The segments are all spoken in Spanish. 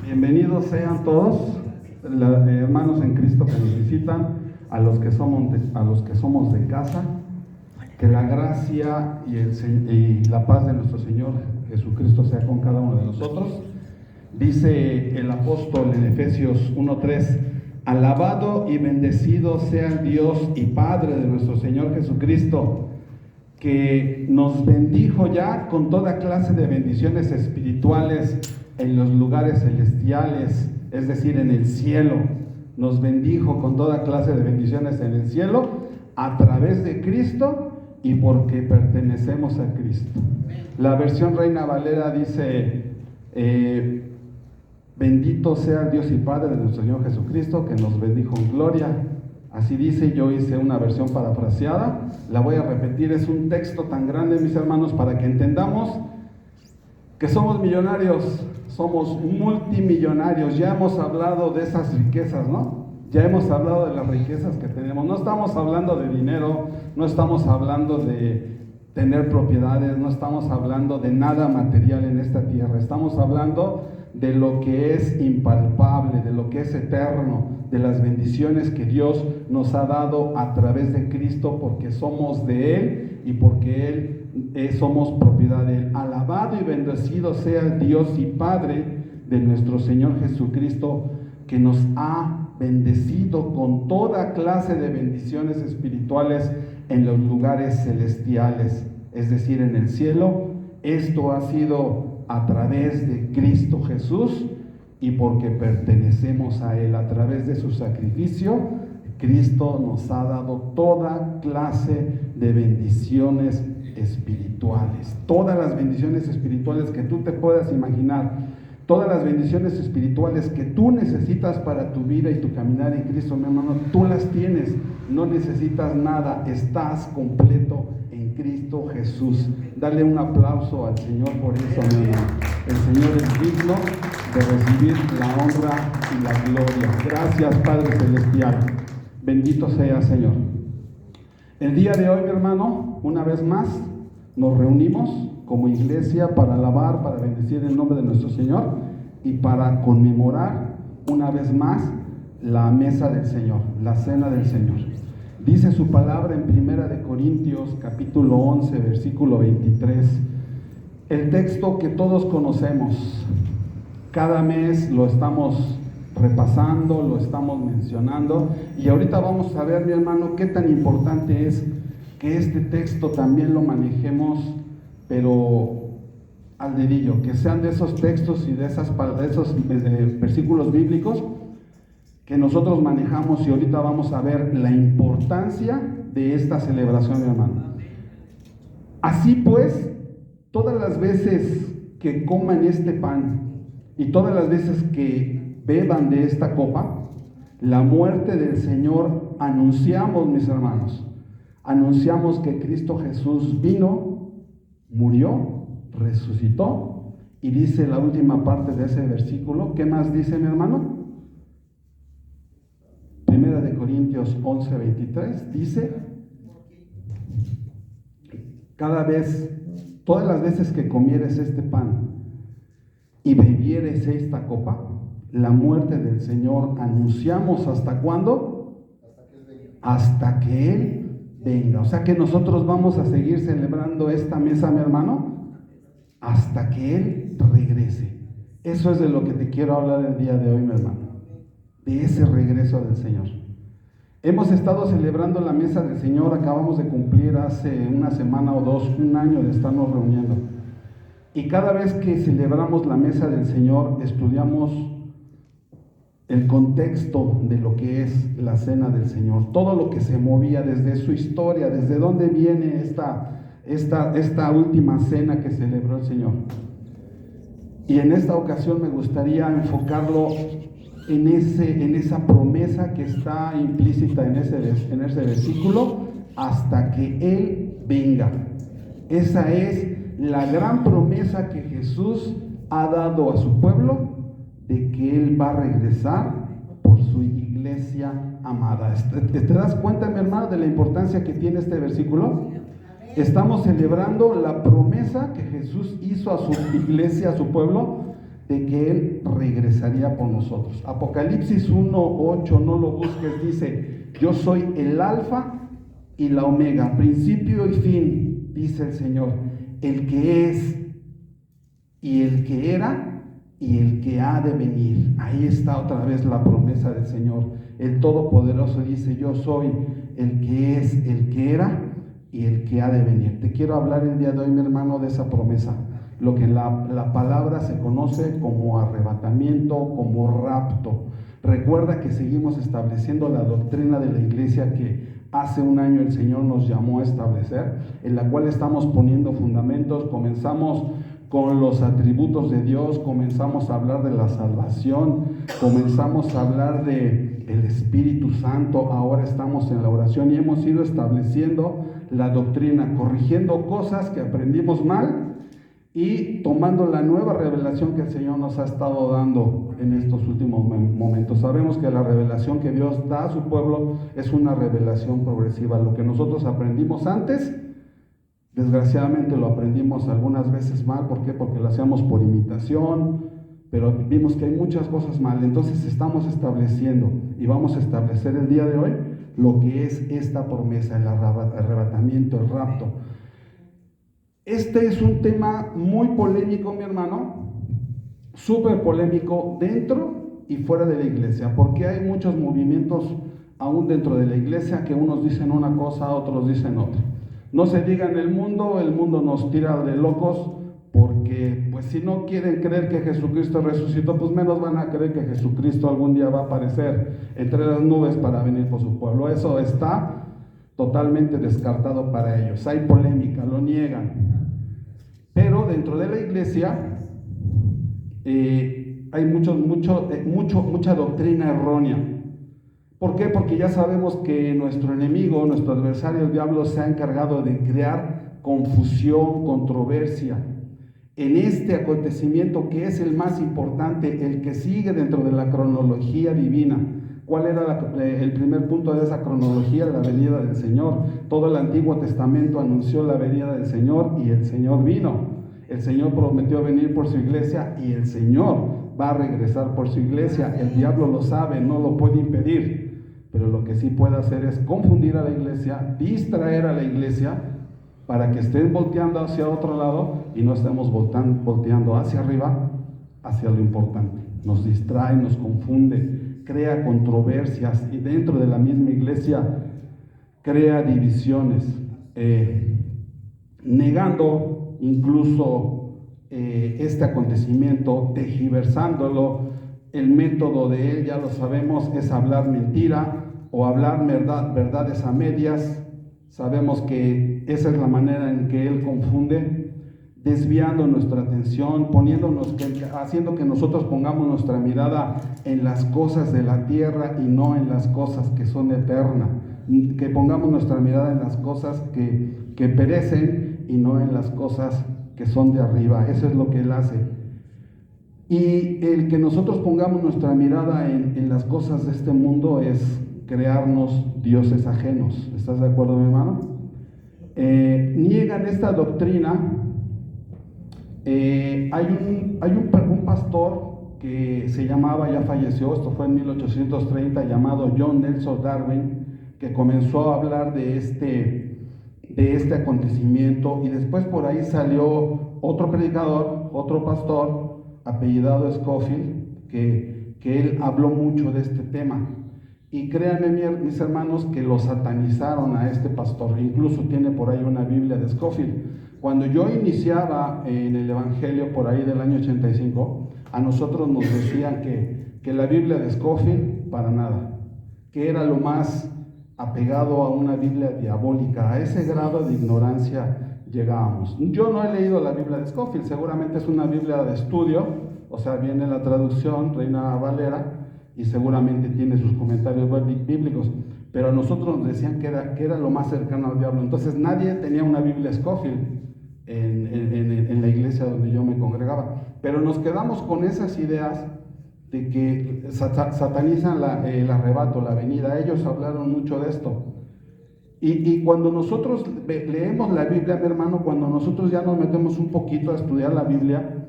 Bienvenidos sean todos, hermanos en Cristo que nos visitan, a los que somos de casa. Que la gracia y la paz de nuestro Señor Jesucristo sea con cada uno de nosotros. Dice el apóstol en Efesios 1:3: alabado y bendecido sea el Dios y Padre de nuestro Señor Jesucristo, que nos bendijo ya con toda clase de bendiciones espirituales en los lugares celestiales, es decir, en el cielo. Nos bendijo con toda clase de bendiciones en el cielo a través de Cristo y porque pertenecemos a Cristo. La versión Reina Valera dice: bendito sea el Dios y Padre de nuestro Señor Jesucristo, que nos bendijo en gloria. Así dice. Yo hice una versión parafraseada, la voy a repetir. Es un texto tan grande, mis hermanos, para que entendamos que somos millonarios, somos multimillonarios. Ya hemos hablado de esas riquezas, ¿no? Ya hemos hablado de las riquezas que tenemos. No estamos hablando de dinero, no estamos hablando de tener propiedades, no estamos hablando de nada material en esta tierra. Estamos hablando de lo que es impalpable, de lo que es eterno, de las bendiciones que Dios nos ha dado a través de Cristo, porque somos de Él y porque Él somos propiedad de Él. Alabado y bendecido sea el Dios y Padre de nuestro Señor Jesucristo, que nos ha bendecido con toda clase de bendiciones espirituales en los lugares celestiales, es decir, en el cielo. Esto ha sido a través de Cristo Jesús y porque pertenecemos a Él. A través de su sacrificio, Cristo nos ha dado toda clase de bendiciones espirituales. Todas las bendiciones espirituales que tú te puedas imaginar. Todas las bendiciones espirituales que tú necesitas para tu vida y tu caminar en Cristo, mi hermano, tú las tienes. No necesitas nada, estás completo en Cristo Jesús. Dale un aplauso al Señor por eso, mi hermano. El Señor es digno de recibir la honra y la gloria. Gracias, Padre Celestial. Bendito sea, Señor. El día de hoy, mi hermano, una vez más, nos reunimos como iglesia para alabar, para bendecir el nombre de nuestro Señor y para conmemorar una vez más la mesa del Señor, la cena del Señor. Dice su palabra en 1 Corintios capítulo 11, versículo 23, el texto que todos conocemos. Cada mes lo estamos repasando, lo estamos mencionando, y ahorita vamos a ver, mi hermano, qué tan importante es que este texto también lo manejemos, pero al dedillo, que sean de esos textos y de esos versículos bíblicos que nosotros manejamos. Y ahorita vamos a ver la importancia de esta celebración, mi hermano. Así pues, todas las veces que coman este pan y todas las veces que beban de esta copa, la muerte del Señor anunciamos, mis hermanos. Anunciamos que Cristo Jesús vino, murió, resucitó, y dice la última parte de ese versículo. ¿Qué más dice, mi hermano? 1 Corintios 11, 23 dice: todas las veces que comieres este pan y bebieres esta copa, la muerte del Señor anunciamos. ¿Hasta cuándo? Hasta que Él venga. O sea que nosotros vamos a seguir celebrando esta mesa, mi hermano, hasta que Él regrese. Eso es de lo que te quiero hablar el día de hoy, mi hermano, de ese regreso del Señor. Hemos estado celebrando la mesa del Señor. Acabamos de cumplir hace una semana o dos, un año de estarnos reuniendo. Y cada vez que celebramos la mesa del Señor, estudiamos el contexto de lo que es la cena del Señor, todo lo que se movía desde su historia, desde dónde viene esta última cena que celebró el Señor. Y en esta ocasión me gustaría enfocarlo en esa promesa que está implícita en ese versículo: hasta que Él venga. Esa es la gran promesa que Jesús ha dado a su pueblo, de que Él va a regresar por su iglesia amada. ¿Te das cuenta, mi hermano, de la importancia que tiene este versículo? Estamos celebrando la promesa que Jesús hizo a su iglesia, a su pueblo, de que Él regresaría por nosotros. Apocalipsis 1:8, no lo busques, dice: yo soy el alfa y la omega, principio y fin, dice el Señor, el que es y el que era y el que ha de venir. Ahí está otra vez la promesa del Señor. El Todopoderoso dice: yo soy el que es, el que era y el que ha de venir. Te quiero hablar el día de hoy, mi hermano, de esa promesa, lo que en la palabra se conoce como arrebatamiento, como rapto. Recuerda que seguimos estableciendo la doctrina de la iglesia que hace un año el Señor nos llamó a establecer, en la cual estamos poniendo fundamentos. Comenzamos con los atributos de Dios, comenzamos a hablar de la salvación, comenzamos a hablar de el Espíritu Santo, ahora estamos en la oración y hemos ido estableciendo la doctrina, corrigiendo cosas que aprendimos mal y tomando la nueva revelación que el Señor nos ha estado dando en estos últimos momentos. Sabemos que la revelación que Dios da a su pueblo es una revelación progresiva. Lo que nosotros aprendimos antes, desgraciadamente lo aprendimos algunas veces mal. ¿Por qué? Porque lo hacíamos por imitación, pero vimos que hay muchas cosas mal. Entonces estamos estableciendo y vamos a establecer el día de hoy lo que es esta promesa, el arrebatamiento, el rapto. Este es un tema muy polémico, mi hermano, súper polémico dentro y fuera de la iglesia, porque hay muchos movimientos aún dentro de la iglesia que unos dicen una cosa, otros dicen otra. No se diga en el mundo nos tira de locos, porque pues si no quieren creer que Jesucristo resucitó, pues menos van a creer que Jesucristo algún día va a aparecer entre las nubes para venir por su pueblo. Eso está totalmente descartado para ellos. Hay polémica, lo niegan. Pero dentro de la iglesia hay mucha doctrina errónea. ¿Por qué? Porque ya sabemos que nuestro enemigo, nuestro adversario, el diablo, se ha encargado de crear confusión, controversia en este acontecimiento que es el más importante, el que sigue dentro de la cronología divina. ¿Cuál era el primer punto de esa cronología? La venida del Señor. Todo el Antiguo Testamento anunció la venida del Señor y el Señor vino. El Señor prometió venir por su iglesia y el Señor va a regresar por su iglesia. El diablo lo sabe, no lo puede impedir, pero lo que sí puede hacer es confundir a la iglesia, distraer a la iglesia para que estén volteando hacia otro lado y no estemos volteando hacia arriba, hacia lo importante. Nos distrae, nos confunde, crea controversias y dentro de la misma iglesia crea divisiones, negando incluso este acontecimiento, tergiversándolo. El método de él, ya lo sabemos, es hablar mentira o hablar verdades a medias. Sabemos que esa es la manera en que él confunde, desviando nuestra atención, haciendo que nosotros pongamos nuestra mirada en las cosas de la tierra y no en las cosas que son eternas, que pongamos nuestra mirada en las cosas que perecen y no en las cosas que son de arriba. Eso es lo que él hace. Y el que nosotros pongamos nuestra mirada en las cosas de este mundo es crearnos dioses ajenos. ¿Estás de acuerdo, mi hermano? Niegan esta doctrina. Hay un pastor que se llamaba, ya falleció, esto fue en 1830, llamado John Nelson Darwin, que comenzó a hablar de este acontecimiento, y después por ahí salió otro predicador, otro pastor apellidado Scofield, que él habló mucho de este tema. Y créanme, mis hermanos, que lo satanizaron a este pastor. Incluso tiene por ahí una Biblia de Scofield. Cuando yo iniciaba en el Evangelio por ahí del año 85, a nosotros nos decían que la Biblia de Scofield, para nada, que era lo más apegado a una Biblia diabólica. A ese grado de ignorancia llegábamos. Yo no he leído la Biblia de Scofield, seguramente es una Biblia de estudio, o sea, viene la traducción Reina Valera, y seguramente tiene sus comentarios bíblicos, pero a nosotros nos decían que era lo más cercano al diablo. Entonces nadie tenía una Biblia Scofield en la iglesia donde yo me congregaba, pero nos quedamos con esas ideas de que satanizan el arrebato, la venida. Ellos hablaron mucho de esto. Y cuando nosotros leemos la Biblia, mi hermano, cuando nosotros ya nos metemos un poquito a estudiar la Biblia,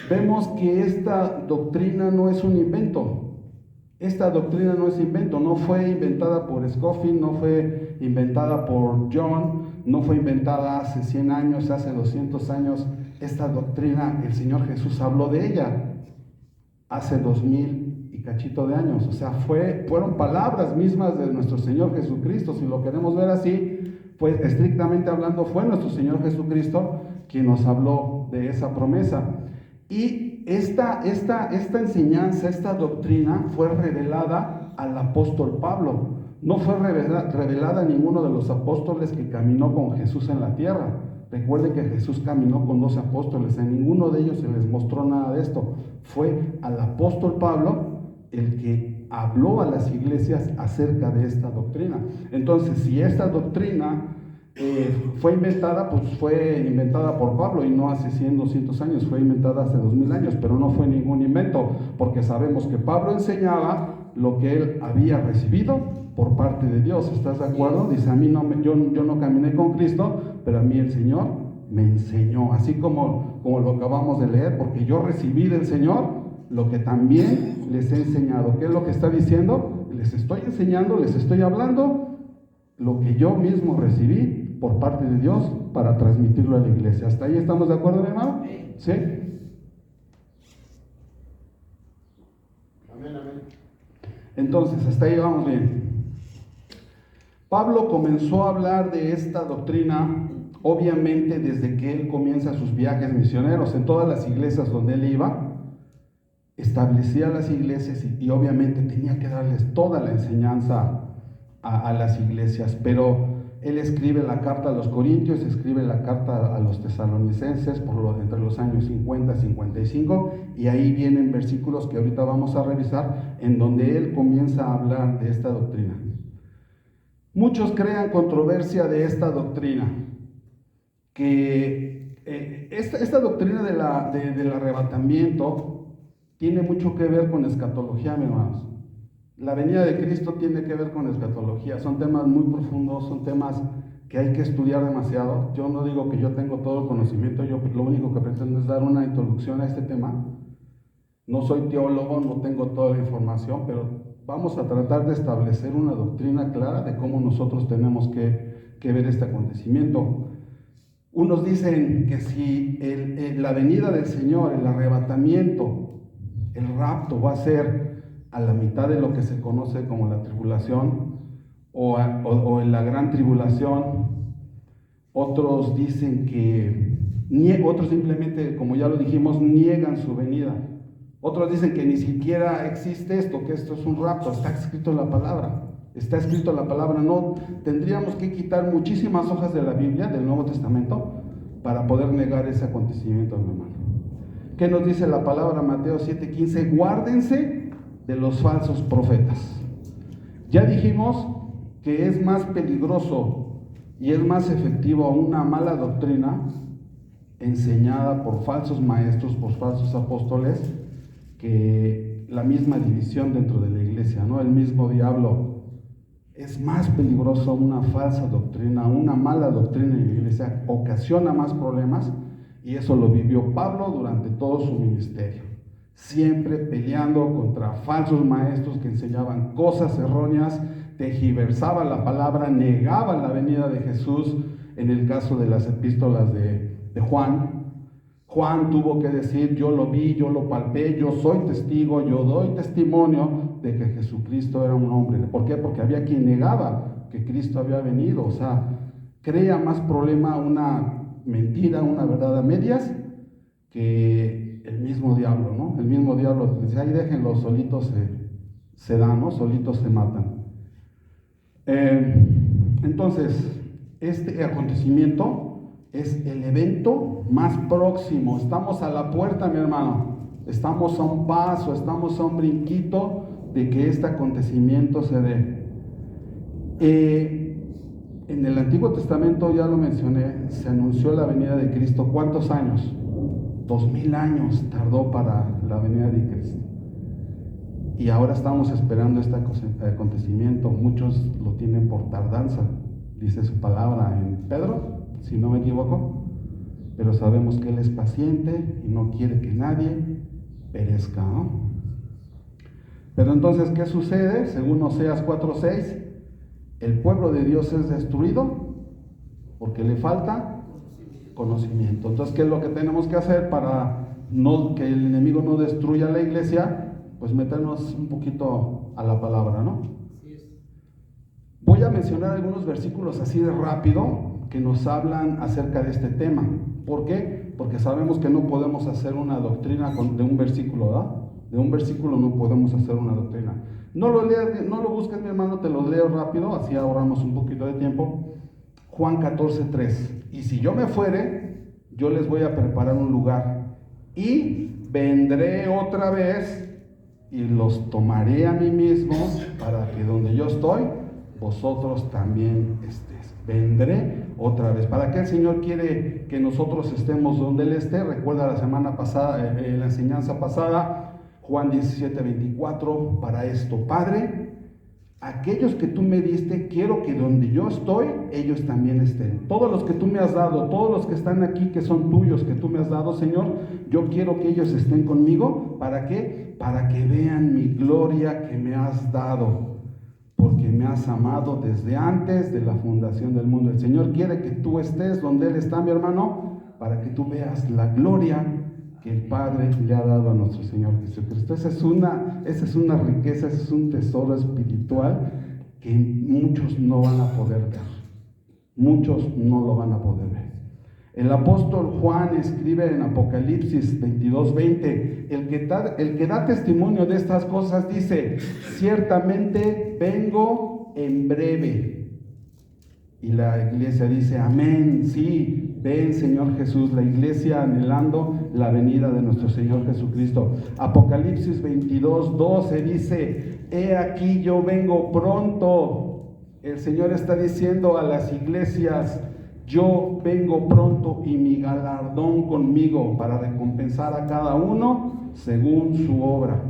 vemos que esta doctrina no es un invento. Esta doctrina no es invento, no fue inventada por Scofield, no fue inventada por John, no fue inventada hace 100 años, hace 200 años. Esta doctrina, el Señor Jesús habló de ella hace 2000 y cachito de años. O sea, fueron palabras mismas de nuestro Señor Jesucristo. Si lo queremos ver así, pues estrictamente hablando, fue nuestro Señor Jesucristo quien nos habló de esa promesa. Y esta enseñanza, esta doctrina fue revelada al apóstol Pablo. No fue revelada a ninguno de los apóstoles que caminó con Jesús en la tierra. Recuerde que Jesús caminó con 12 apóstoles, a ninguno de ellos se les mostró nada de esto. Fue al apóstol Pablo el que habló a las iglesias acerca de esta doctrina. Entonces, si esta doctrina fue inventada, pues fue inventada por Pablo, y no hace 100, 200 años, fue inventada hace 2000 años, pero no fue ningún invento, porque sabemos que Pablo enseñaba lo que él había recibido por parte de Dios. ¿Estás de acuerdo? Dice, yo no caminé con Cristo, pero a mí el Señor me enseñó, así como lo acabamos de leer, porque yo recibí del Señor lo que también les he enseñado. ¿Qué es lo que está diciendo? Les estoy enseñando, les estoy hablando lo que yo mismo recibí por parte de Dios para transmitirlo a la iglesia. ¿Hasta ahí estamos de acuerdo, mi hermano? ¿Sí? Amén, amén. Entonces, hasta ahí vamos bien. Pablo comenzó a hablar de esta doctrina, obviamente, desde que él comienza sus viajes misioneros. En todas las iglesias donde él iba, establecía las iglesias y obviamente tenía que darles toda la enseñanza a las iglesias. Pero él escribe la carta a los Corintios, escribe la carta a los Tesalonicenses entre los años 50 y 55, y ahí vienen versículos que ahorita vamos a revisar, en donde él comienza a hablar de esta doctrina. Muchos crean controversia de esta doctrina, que esta doctrina del arrebatamiento tiene mucho que ver con escatología, mis hermanos. La venida de Cristo tiene que ver con escatología. Son temas muy profundos, son temas que hay que estudiar demasiado. Yo no digo que yo tengo todo el conocimiento, yo lo único que pretendo es dar una introducción a este tema. No soy teólogo, no tengo toda la información, pero vamos a tratar de establecer una doctrina clara de cómo nosotros tenemos que ver este acontecimiento. Unos dicen que si la venida del Señor, el arrebatamiento, el rapto va a ser a la mitad de lo que se conoce como la tribulación o en la gran tribulación. Otros dicen otros simplemente, como ya lo dijimos, niegan su venida. Otros dicen que ni siquiera existe esto, que esto es un rapto. Está escrito en la palabra. Está escrito en la palabra. No tendríamos que quitar muchísimas hojas de la Biblia, del Nuevo Testamento, para poder negar ese acontecimiento, mi hermano. ¿Qué nos dice la palabra? Mateo 7:15, guárdense de los falsos profetas. Ya dijimos que es más peligroso y es más efectivo una mala doctrina enseñada por falsos maestros, por falsos apóstoles, que la misma división dentro de la iglesia, ¿no? El mismo diablo. Es más peligroso una falsa doctrina, una mala doctrina en la iglesia, ocasiona más problemas, y eso lo vivió Pablo durante todo su ministerio. Siempre peleando contra falsos maestros que enseñaban cosas erróneas, tergiversaban la palabra, negaban la venida de Jesús. En el caso de las epístolas de Juan, Juan tuvo que decir, yo lo vi, yo lo palpé, yo soy testigo, yo doy testimonio de que Jesucristo era un hombre. ¿Por qué? Porque había quien negaba que Cristo había venido. O sea, crea más problema una mentira, una verdad a medias, que el mismo diablo, ¿no? El mismo diablo dice, ahí déjenlos, solitos se dan, ¿no? Solitos se matan. Entonces, este acontecimiento es el evento más próximo. Estamos a la puerta, mi hermano. Estamos a un paso, estamos a un brinquito de que este acontecimiento se dé. En el Antiguo Testamento, ya lo mencioné, se anunció la venida de Cristo. ¿Cuántos años? 2000 años tardó para la venida de Cristo. Y ahora estamos esperando este acontecimiento. Muchos lo tienen por tardanza, dice su palabra en Pedro, si no me equivoco. pero sabemos que Él es paciente y no quiere que nadie perezca, ¿no? Pero entonces, ¿qué sucede? Según Oseas 4:6, el pueblo de Dios es destruido porque le falta conocimiento. Entonces, ¿qué es lo que tenemos que hacer para que el enemigo no destruya la iglesia? Pues meternos un poquito a la palabra, ¿no? Voy a mencionar algunos versículos así de rápido que nos hablan acerca de este tema. ¿Por qué? Porque sabemos que no podemos hacer una doctrina de un versículo, ¿verdad? De un versículo no podemos hacer una doctrina. No lo leas, no lo busques, mi hermano, te lo leo rápido, así ahorramos un poquito de tiempo. Juan 14:3. Y si yo me fuere, yo les voy a preparar un lugar y vendré otra vez y los tomaré a mí mismo para que donde yo estoy, vosotros también estéis. Vendré otra vez. ¿Para qué el Señor quiere que nosotros estemos donde Él esté? Recuerda la semana pasada, la enseñanza pasada, Juan 17:24, para esto, Padre, aquellos que tú me diste, quiero que donde yo estoy, ellos también estén. Todos los que tú me has dado, todos los que están aquí, que son tuyos, que tú me has dado, Señor, yo quiero que ellos estén conmigo. ¿Para qué? Para que vean mi gloria que me has dado, porque me has amado desde antes de la fundación del mundo. El Señor quiere que tú estés donde Él está, mi hermano, para que tú veas la gloria que el Padre le ha dado a nuestro Señor Jesucristo. Esa es una riqueza, ese es un tesoro espiritual que muchos no van a poder ver. Muchos no lo van a poder ver. El apóstol Juan escribe en Apocalipsis 22:20, el que da testimonio de estas cosas dice, ciertamente vengo en breve. Y la iglesia dice, amén, sí, ven Señor Jesús. La iglesia anhelando la venida de nuestro Señor Jesucristo. Apocalipsis 22:12 dice, he aquí yo vengo pronto. El Señor está diciendo a las iglesias, yo vengo pronto y mi galardón conmigo para recompensar a cada uno según su obra.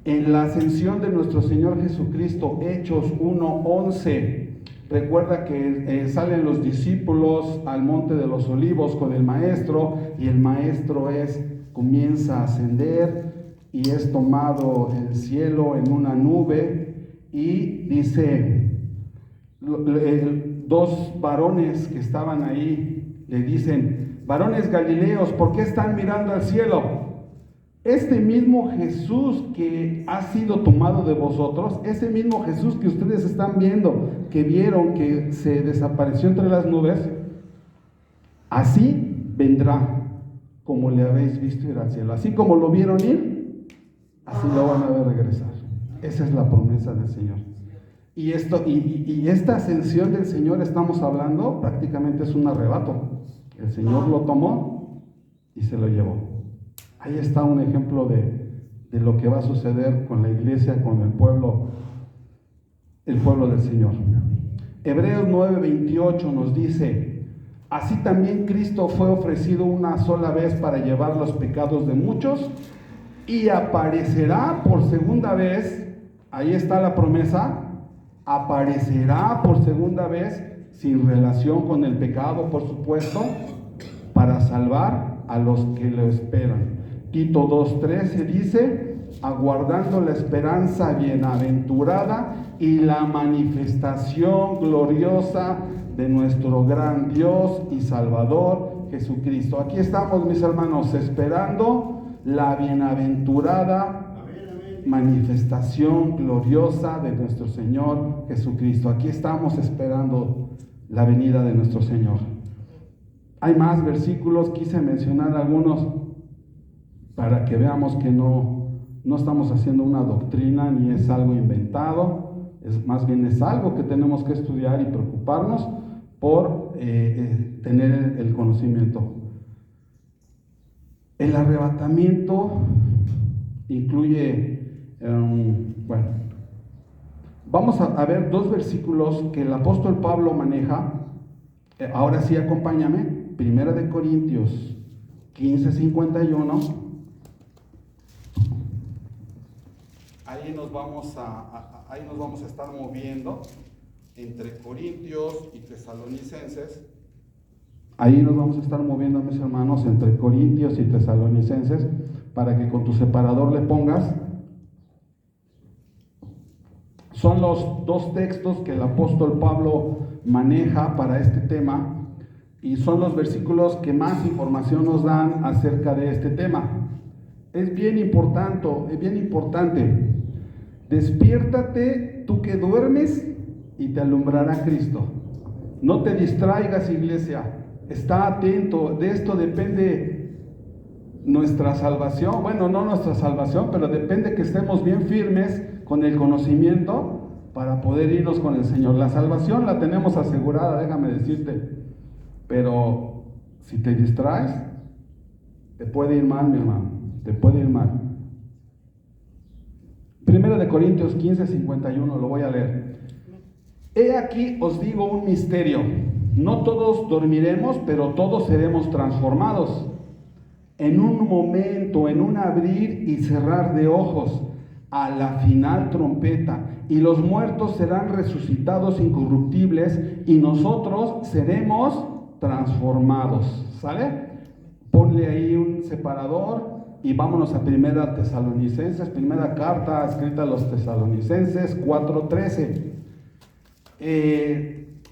En la ascensión de nuestro Señor Jesucristo, Hechos 1:11, recuerda que salen los discípulos al monte de los olivos con el maestro, y el maestro comienza a ascender y es tomado el cielo en una nube, y dice, dos varones que estaban ahí le dicen, varones galileos, ¿por qué están mirando al cielo? Este mismo Jesús que ha sido tomado de vosotros, ese mismo Jesús que ustedes están viendo, que vieron que se desapareció entre las nubes, así vendrá como le habéis visto ir al cielo. Así como lo vieron ir, así lo van a ver regresar. Esa es la promesa del Señor. Y esta ascensión del Señor, estamos hablando, prácticamente es un arrebato. El Señor lo tomó y se lo llevó. Ahí está un ejemplo de lo que va a suceder con la iglesia, con el pueblo del Señor. Hebreos 9:28 nos dice, así también Cristo fue ofrecido una sola vez para llevar los pecados de muchos y aparecerá por segunda vez, ahí está la promesa, aparecerá por segunda vez, sin relación con el pecado, por supuesto, para salvar a los que lo esperan. Tito 2:13 dice, aguardando la esperanza bienaventurada y la manifestación gloriosa de nuestro gran Dios y Salvador Jesucristo. Aquí estamos, mis hermanos, esperando la bienaventurada manifestación gloriosa de nuestro Señor Jesucristo. Aquí estamos esperando la venida de nuestro Señor. Hay más versículos, quise mencionar algunos para que veamos que no estamos haciendo una doctrina ni es algo inventado, más bien es algo que tenemos que estudiar y preocuparnos por tener el conocimiento. El arrebatamiento incluye, vamos a ver dos versículos que el apóstol Pablo maneja. Ahora sí, acompáñame. 1 Corintios 15:51. Ahí nos vamos a estar moviendo entre Corintios y Tesalonicenses. Ahí nos vamos a estar moviendo, mis hermanos, entre Corintios y Tesalonicenses, para que con tu separador le pongas. Son los dos textos que el apóstol Pablo maneja para este tema y son los versículos que más información nos dan acerca de este tema. Es bien importante. Despiértate tú que duermes y te alumbrará Cristo. No te distraigas, iglesia. Está atento. De esto depende nuestra salvación. Bueno, no nuestra salvación, pero depende que estemos bien firmes con el conocimiento para poder irnos con el Señor. La salvación la tenemos asegurada, déjame decirte. Pero si te distraes, te puede ir mal, mi hermano. Te puede ir mal. Primera de Corintios 15:51, lo voy a leer. He aquí os digo un misterio. No todos dormiremos, pero todos seremos transformados. En un momento, en un abrir y cerrar de ojos, a la final trompeta, y los muertos serán resucitados incorruptibles, y nosotros seremos transformados. ¿Sale? Ponle ahí un separador y vámonos a Primera Tesalonicenses, primera carta escrita a los Tesalonicenses 4:13.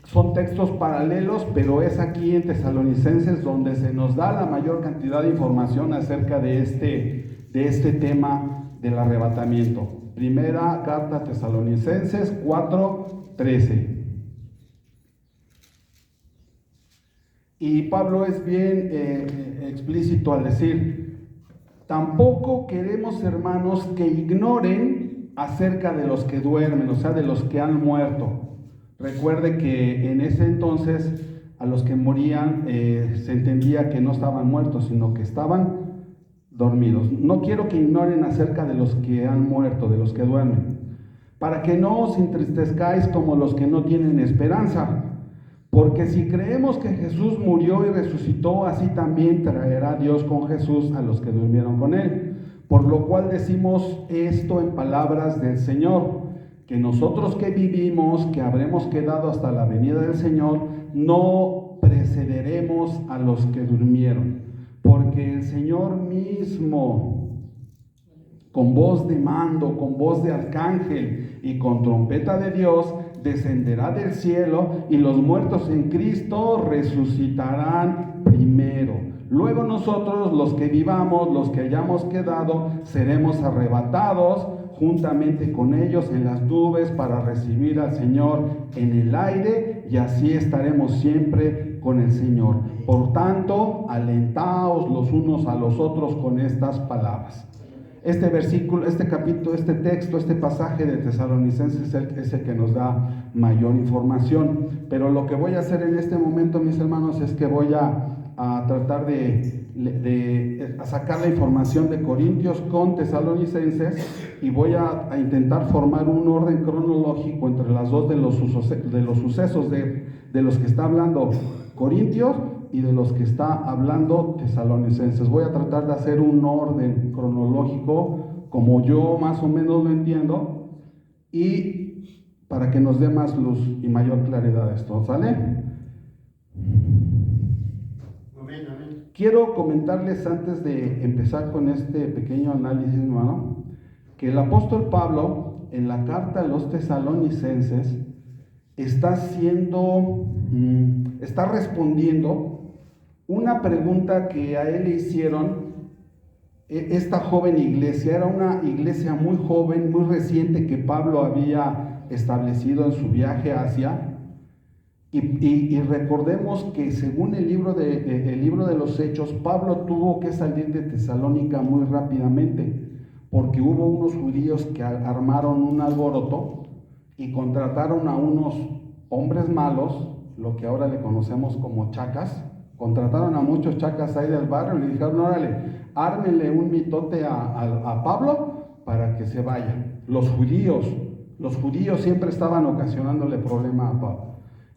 Son textos paralelos, pero es aquí en Tesalonicenses donde se nos da la mayor cantidad de información acerca de este tema del arrebatamiento. Primera carta a Tesalonicenses 4:13. Y Pablo es bien explícito al decir: tampoco queremos, hermanos, que ignoren acerca de los que duermen, o sea, de los que han muerto. Recuerde que en ese entonces a los que morían se entendía que no estaban muertos, sino que estaban dormidos. No quiero que ignoren acerca de los que han muerto, de los que duermen, para que no os entristezcáis como los que no tienen esperanza. Porque si creemos que Jesús murió y resucitó, así también traerá Dios con Jesús a los que durmieron con él. Por lo cual decimos esto en palabras del Señor, que nosotros que vivimos, que habremos quedado hasta la venida del Señor, no precederemos a los que durmieron. Porque el Señor mismo, con voz de mando, con voz de arcángel y con trompeta de Dios, descenderá del cielo, y los muertos en Cristo resucitarán primero. Luego nosotros, los que vivamos, los que hayamos quedado, seremos arrebatados juntamente con ellos en las nubes para recibir al Señor en el aire, y así estaremos siempre con el Señor. Por tanto, alentaos los unos a los otros con estas palabras. Este versículo, este capítulo, este texto, este pasaje de Tesalonicenses es el que nos da mayor información. Pero lo que voy a hacer en este momento, mis hermanos, es que voy a tratar de sacar la información de Corintios con Tesalonicenses, y voy a intentar formar un orden cronológico entre las dos de los sucesos de los que está hablando Corintios y de los que está hablando Tesalonicenses. Voy a tratar de hacer un orden cronológico como yo más o menos lo entiendo, y para que nos dé más luz y mayor claridad esto, ¿sale? Amén, amén. Quiero comentarles antes de empezar con este pequeño análisis, hermano, que el apóstol Pablo en la carta a los Tesalonicenses está respondiendo una pregunta que a él le hicieron esta joven iglesia. Era una iglesia muy joven, muy reciente, que Pablo había establecido en su viaje a Asia. Y recordemos que según el libro de los Hechos, Pablo tuvo que salir de Tesalónica muy rápidamente, porque hubo unos judíos que armaron un alboroto y contrataron a unos hombres malos, lo que ahora le conocemos como chacas. Contrataron a muchos chacas ahí del barrio y le dijeron: órale, ármenle un mitote a Pablo para que se vaya. Los judíos siempre estaban ocasionándole problema a Pablo.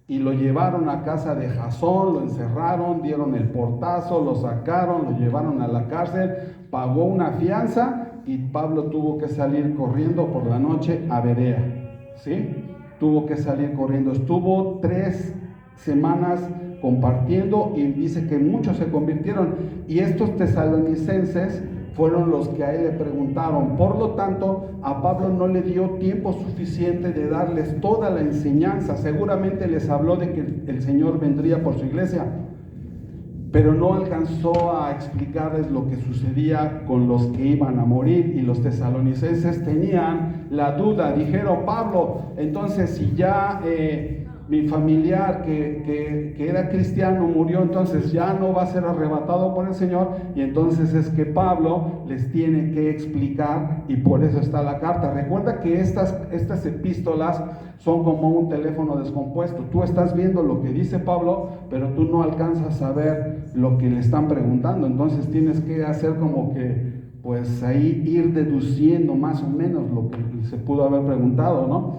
Y lo llevaron a casa de Jasón, lo encerraron, dieron el portazo, lo sacaron, lo llevaron a la cárcel, pagó una fianza, y Pablo tuvo que salir corriendo por la noche a Berea, ¿sí? Tuvo que salir corriendo. Estuvo semanas compartiendo y dice que muchos se convirtieron. Y estos tesalonicenses fueron los que a él le preguntaron. Por lo tanto, a Pablo no le dio tiempo suficiente de darles toda la enseñanza. Seguramente les habló de que el Señor vendría por su iglesia, pero no alcanzó a explicarles lo que sucedía con los que iban a morir. Y los tesalonicenses tenían la duda. Dijeron: Pablo, entonces si ya mi familiar que era cristiano murió, entonces ya no va a ser arrebatado por el Señor. Y entonces es que Pablo les tiene que explicar, y por eso está la carta. Recuerda que estas epístolas son como un teléfono descompuesto. Tú estás viendo lo que dice Pablo, pero tú no alcanzas a ver lo que le están preguntando. Entonces tienes que hacer como que, pues ahí ir deduciendo más o menos lo que se pudo haber preguntado, ¿no?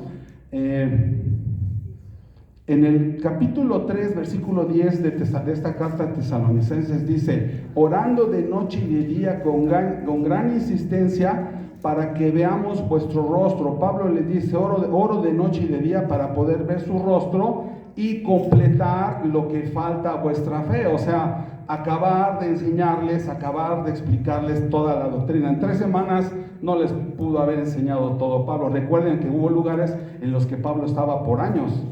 En el capítulo 3, versículo 10 de esta carta a Tesalonicenses dice: orando de noche y de día con gran insistencia para que veamos vuestro rostro. Pablo les dice: oro de noche y de día para poder ver su rostro y completar lo que falta a vuestra fe. O sea, acabar de enseñarles, acabar de explicarles toda la doctrina. En 3 semanas no les pudo haber enseñado todo Pablo. Recuerden que hubo lugares en los que Pablo estaba por años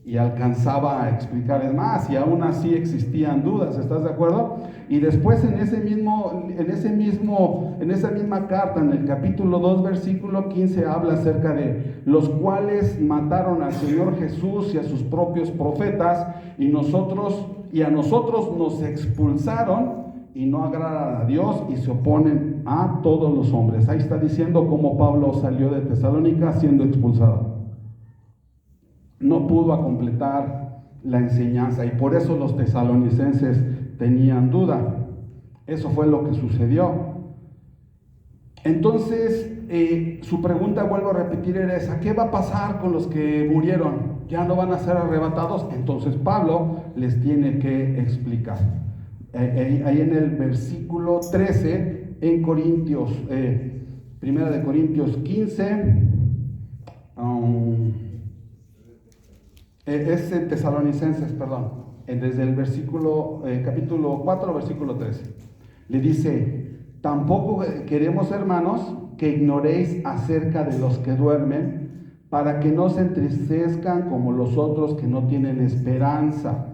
y alcanzaba a explicarles más, y aún así existían dudas. ¿Estás de acuerdo? Y después en esa misma carta, en el capítulo 2, versículo 15, habla acerca de los cuales mataron al Señor Jesús y a sus propios profetas, y a nosotros nos expulsaron, y no agradan a Dios, y se oponen a todos los hombres. Ahí está diciendo cómo Pablo salió de Tesalónica siendo expulsado. No pudo completar la enseñanza, y por eso los tesalonicenses tenían duda. Eso fue lo que sucedió. Entonces, su pregunta, vuelvo a repetir, era esa: ¿qué va a pasar con los que murieron? ¿Ya no van a ser arrebatados? Entonces Pablo les tiene que explicar. Ahí en el versículo 13, en Corintios, Primera de Corintios 15, es en Tesalonicenses, perdón, desde el capítulo 4, versículo 13. Le dice: tampoco queremos, hermanos, que ignoréis acerca de los que duermen, para que no se entristezcan como los otros que no tienen esperanza.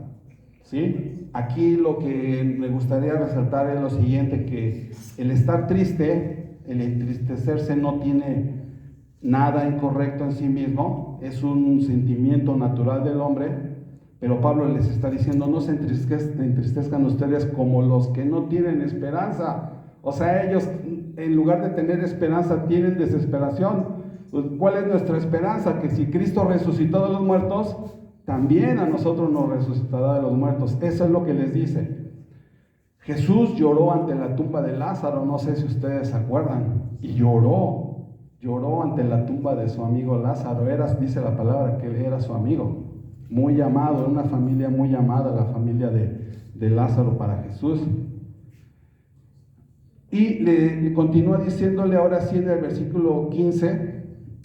¿Sí? Aquí lo que me gustaría resaltar es lo siguiente: que el estar triste, el entristecerse, no tiene nada incorrecto en sí mismo, es un sentimiento natural del hombre, pero Pablo les está diciendo: no se entristezcan ustedes como los que no tienen esperanza. O sea, ellos, en lugar de tener esperanza, tienen desesperación. ¿Cuál es nuestra esperanza? Que si Cristo resucitó de los muertos, también a nosotros nos resucitará de los muertos. Eso es lo que les dice. Jesús lloró ante la tumba de Lázaro, no sé si ustedes se acuerdan, y lloró ante la tumba de su amigo Lázaro. Dice la palabra que él era su amigo, muy amado, una familia muy amada, la familia de Lázaro para Jesús. Y le continúa diciéndole ahora sí en el versículo 15,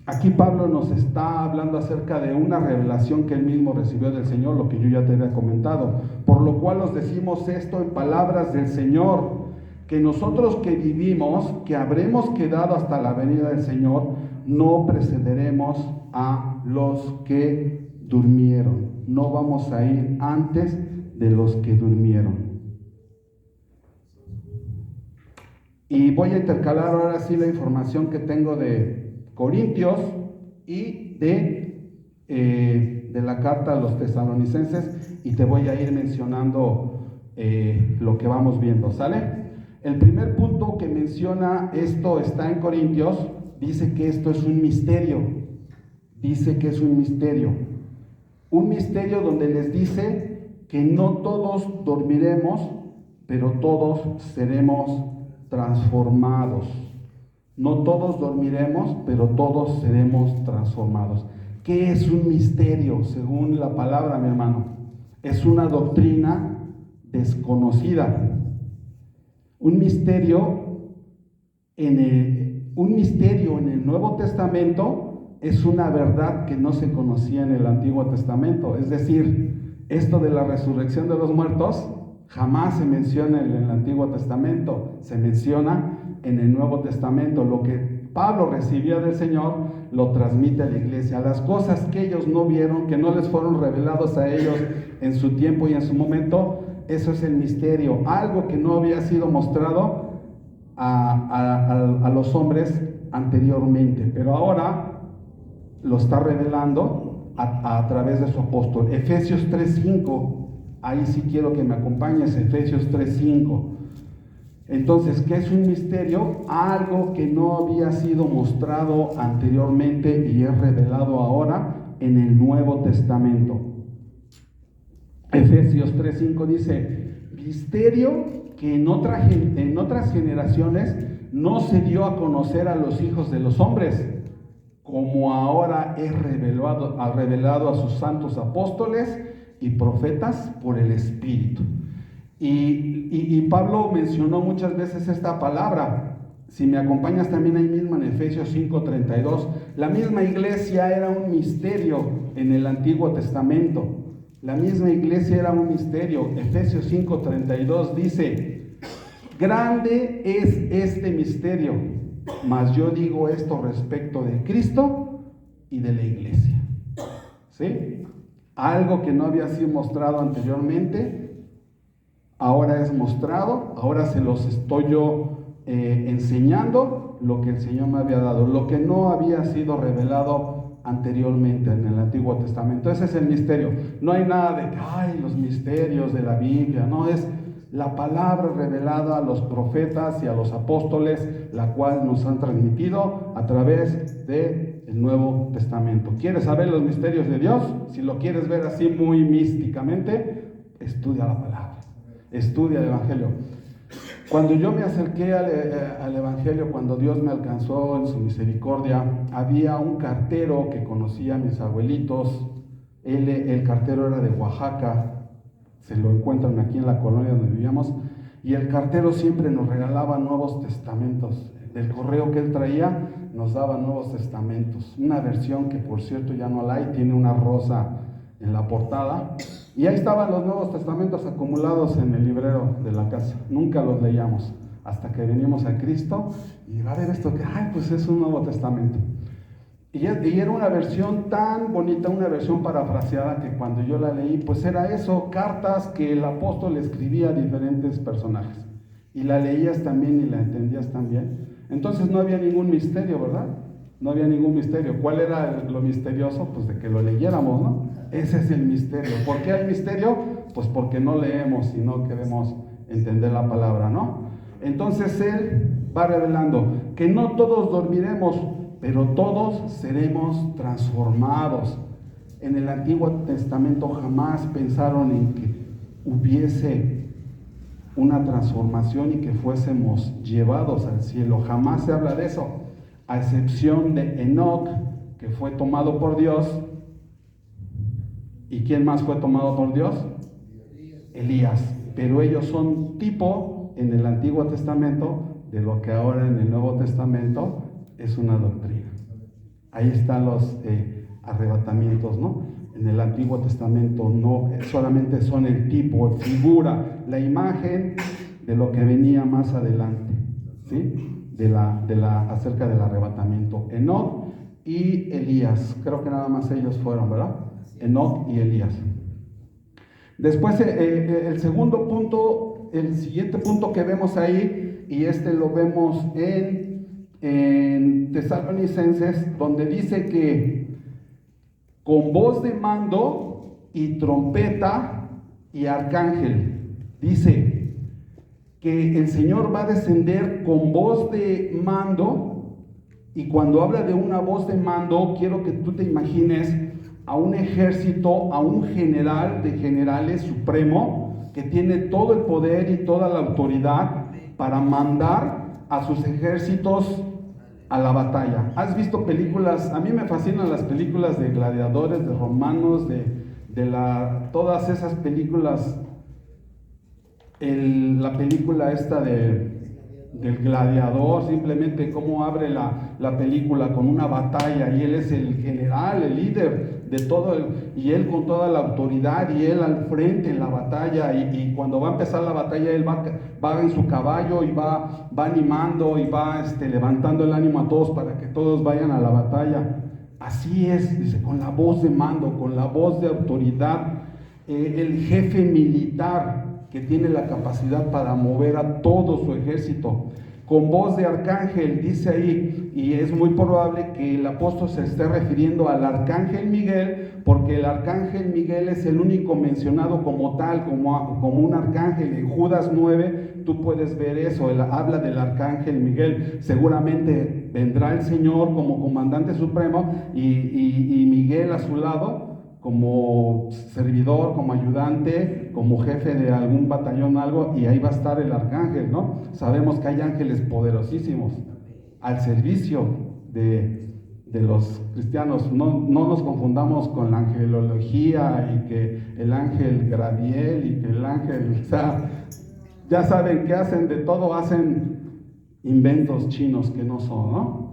aquí Pablo nos está hablando acerca de una revelación que él mismo recibió del Señor, lo que yo ya te había comentado. Por lo cual os decimos esto en palabras del Señor, que nosotros que vivimos, que habremos quedado hasta la venida del Señor, no precederemos a los que durmieron. No vamos a ir antes de los que durmieron. Y voy a intercalar ahora sí la información que tengo de Corintios y de la carta a los tesalonicenses, y te voy a ir mencionando lo que vamos viendo, ¿sale? El primer punto que menciona esto está en Corintios. Dice que esto es un misterio. Dice que es un misterio. Un misterio donde les dice que no todos dormiremos, pero todos seremos transformados. No todos dormiremos, pero todos seremos transformados. ¿Qué es un misterio? Según la palabra, mi hermano, es una doctrina desconocida. Un misterio en el Nuevo Testamento es una verdad que no se conocía en el Antiguo Testamento. Es decir, Esto de la resurrección de los muertos jamás se menciona en el Antiguo Testamento, se menciona en el Nuevo Testamento. Lo que Pablo recibía del Señor lo transmite a la iglesia. Las cosas que ellos no vieron, que no les fueron revelados a ellos en su tiempo y en su momento, eso es el misterio, algo que no había sido mostrado a los hombres anteriormente, pero ahora lo está revelando a través de su apóstol. Efesios 3:5, ahí sí quiero que me acompañes, Efesios 3:5. Entonces, ¿qué es un misterio? Algo que no había sido mostrado anteriormente y es revelado ahora en el Nuevo Testamento. Efesios 3:5 dice: misterio que en otras generaciones no se dio a conocer a los hijos de los hombres, como ahora es revelado a sus santos apóstoles y profetas por el Espíritu. Y Pablo mencionó muchas veces esta palabra. Si me acompañas también ahí mismo en Efesios 5:32, la misma iglesia era un misterio en el Antiguo Testamento. La misma iglesia era un misterio. Efesios 5:32 dice: grande es este misterio, mas yo digo esto respecto de Cristo y de la iglesia. ¿Sí? Algo que no había sido mostrado anteriormente, ahora es mostrado, ahora se los estoy yo enseñando lo que el Señor me había dado, lo que no había sido revelado anteriormente en el Antiguo Testamento. Ese es el misterio. No hay nada de que, ay, los misterios de la Biblia, no, es la palabra revelada a los profetas y a los apóstoles, la cual nos han transmitido a través del Nuevo Testamento. ¿Quieres saber los misterios de Dios? Si lo quieres ver así muy místicamente, estudia la palabra, estudia el Evangelio. Cuando yo me acerqué al Evangelio, cuando Dios me alcanzó en su misericordia, había un cartero que conocía a mis abuelitos. El cartero era de Oaxaca, se lo encuentran aquí en la colonia donde vivíamos, y el cartero siempre nos regalaba Nuevos Testamentos. Del correo que él traía, nos daba Nuevos Testamentos. Una versión que, por cierto, ya no la hay, tiene una rosa en la portada. Y ahí estaban los Nuevos Testamentos acumulados en el librero de la casa. Nunca los leíamos hasta que venimos a Cristo y va a ver esto que, ay, pues es un Nuevo Testamento. Y era una versión tan bonita, una versión parafraseada, que cuando yo la leí, pues era eso, cartas que el apóstol escribía a diferentes personajes. Y la leías también y la entendías también. Entonces no había ningún misterio, ¿verdad? No había ningún misterio. ¿Cuál era lo misterioso? Pues de que lo leyéramos, ¿no? Ese es el misterio. ¿Por qué hay misterio? Pues porque no leemos y no queremos entender la palabra, ¿no? Entonces él va revelando que no todos dormiremos, pero todos seremos transformados. En el Antiguo Testamento jamás pensaron en que hubiese una transformación y que fuésemos llevados al cielo. Jamás se habla de eso, a excepción de Enoc, que fue tomado por Dios. ¿Y quién más fue tomado por Dios? Elías. Pero ellos son tipo en el Antiguo Testamento de lo que ahora en el Nuevo Testamento es una doctrina. Ahí están los arrebatamientos, ¿no? En el Antiguo Testamento no solamente son el tipo, figura, la imagen de lo que venía más adelante, ¿sí? Acerca del arrebatamiento. Enoc y Elías, creo que nada más ellos fueron, ¿verdad? Enoc y Elías. Después el segundo punto, el siguiente punto que vemos ahí, y lo vemos en Tesalonicenses, donde dice que con voz de mando y trompeta y arcángel, dice que el Señor va a descender con voz de mando. Y cuando habla de una voz de mando, quiero que tú te imagines a un ejército, a un general de generales supremo, que tiene todo el poder y toda la autoridad para mandar a sus ejércitos a la batalla. ¿Has visto películas? A mí me fascinan las películas de gladiadores, de romanos, todas esas películas. La película esta del gladiador, simplemente cómo abre la película con una batalla, y él es el general, el líder de todo, y él con toda la autoridad, y él al frente en la batalla, y cuando va a empezar la batalla, él va en su caballo y va animando y va levantando el ánimo a todos para que todos vayan a la batalla. Así es, dice, con la voz de mando, con la voz de autoridad, el jefe militar que tiene la capacidad para mover a todo su ejército. Con voz de arcángel, dice ahí, y es muy probable que el apóstol se esté refiriendo al arcángel Miguel, porque el arcángel Miguel es el único mencionado como tal, como un arcángel. En Judas 9 tú puedes ver eso, él habla del arcángel Miguel. Seguramente vendrá el Señor como comandante supremo y Miguel a su lado, como servidor, como ayudante, como jefe de algún batallón, algo, y ahí va a estar el arcángel, ¿no? Sabemos que hay ángeles poderosísimos al servicio de los cristianos. No nos confundamos con la angelología y que el ángel Gradiel y que el ángel, o sea, ya saben que hacen de todo, hacen inventos chinos que no son, ¿no?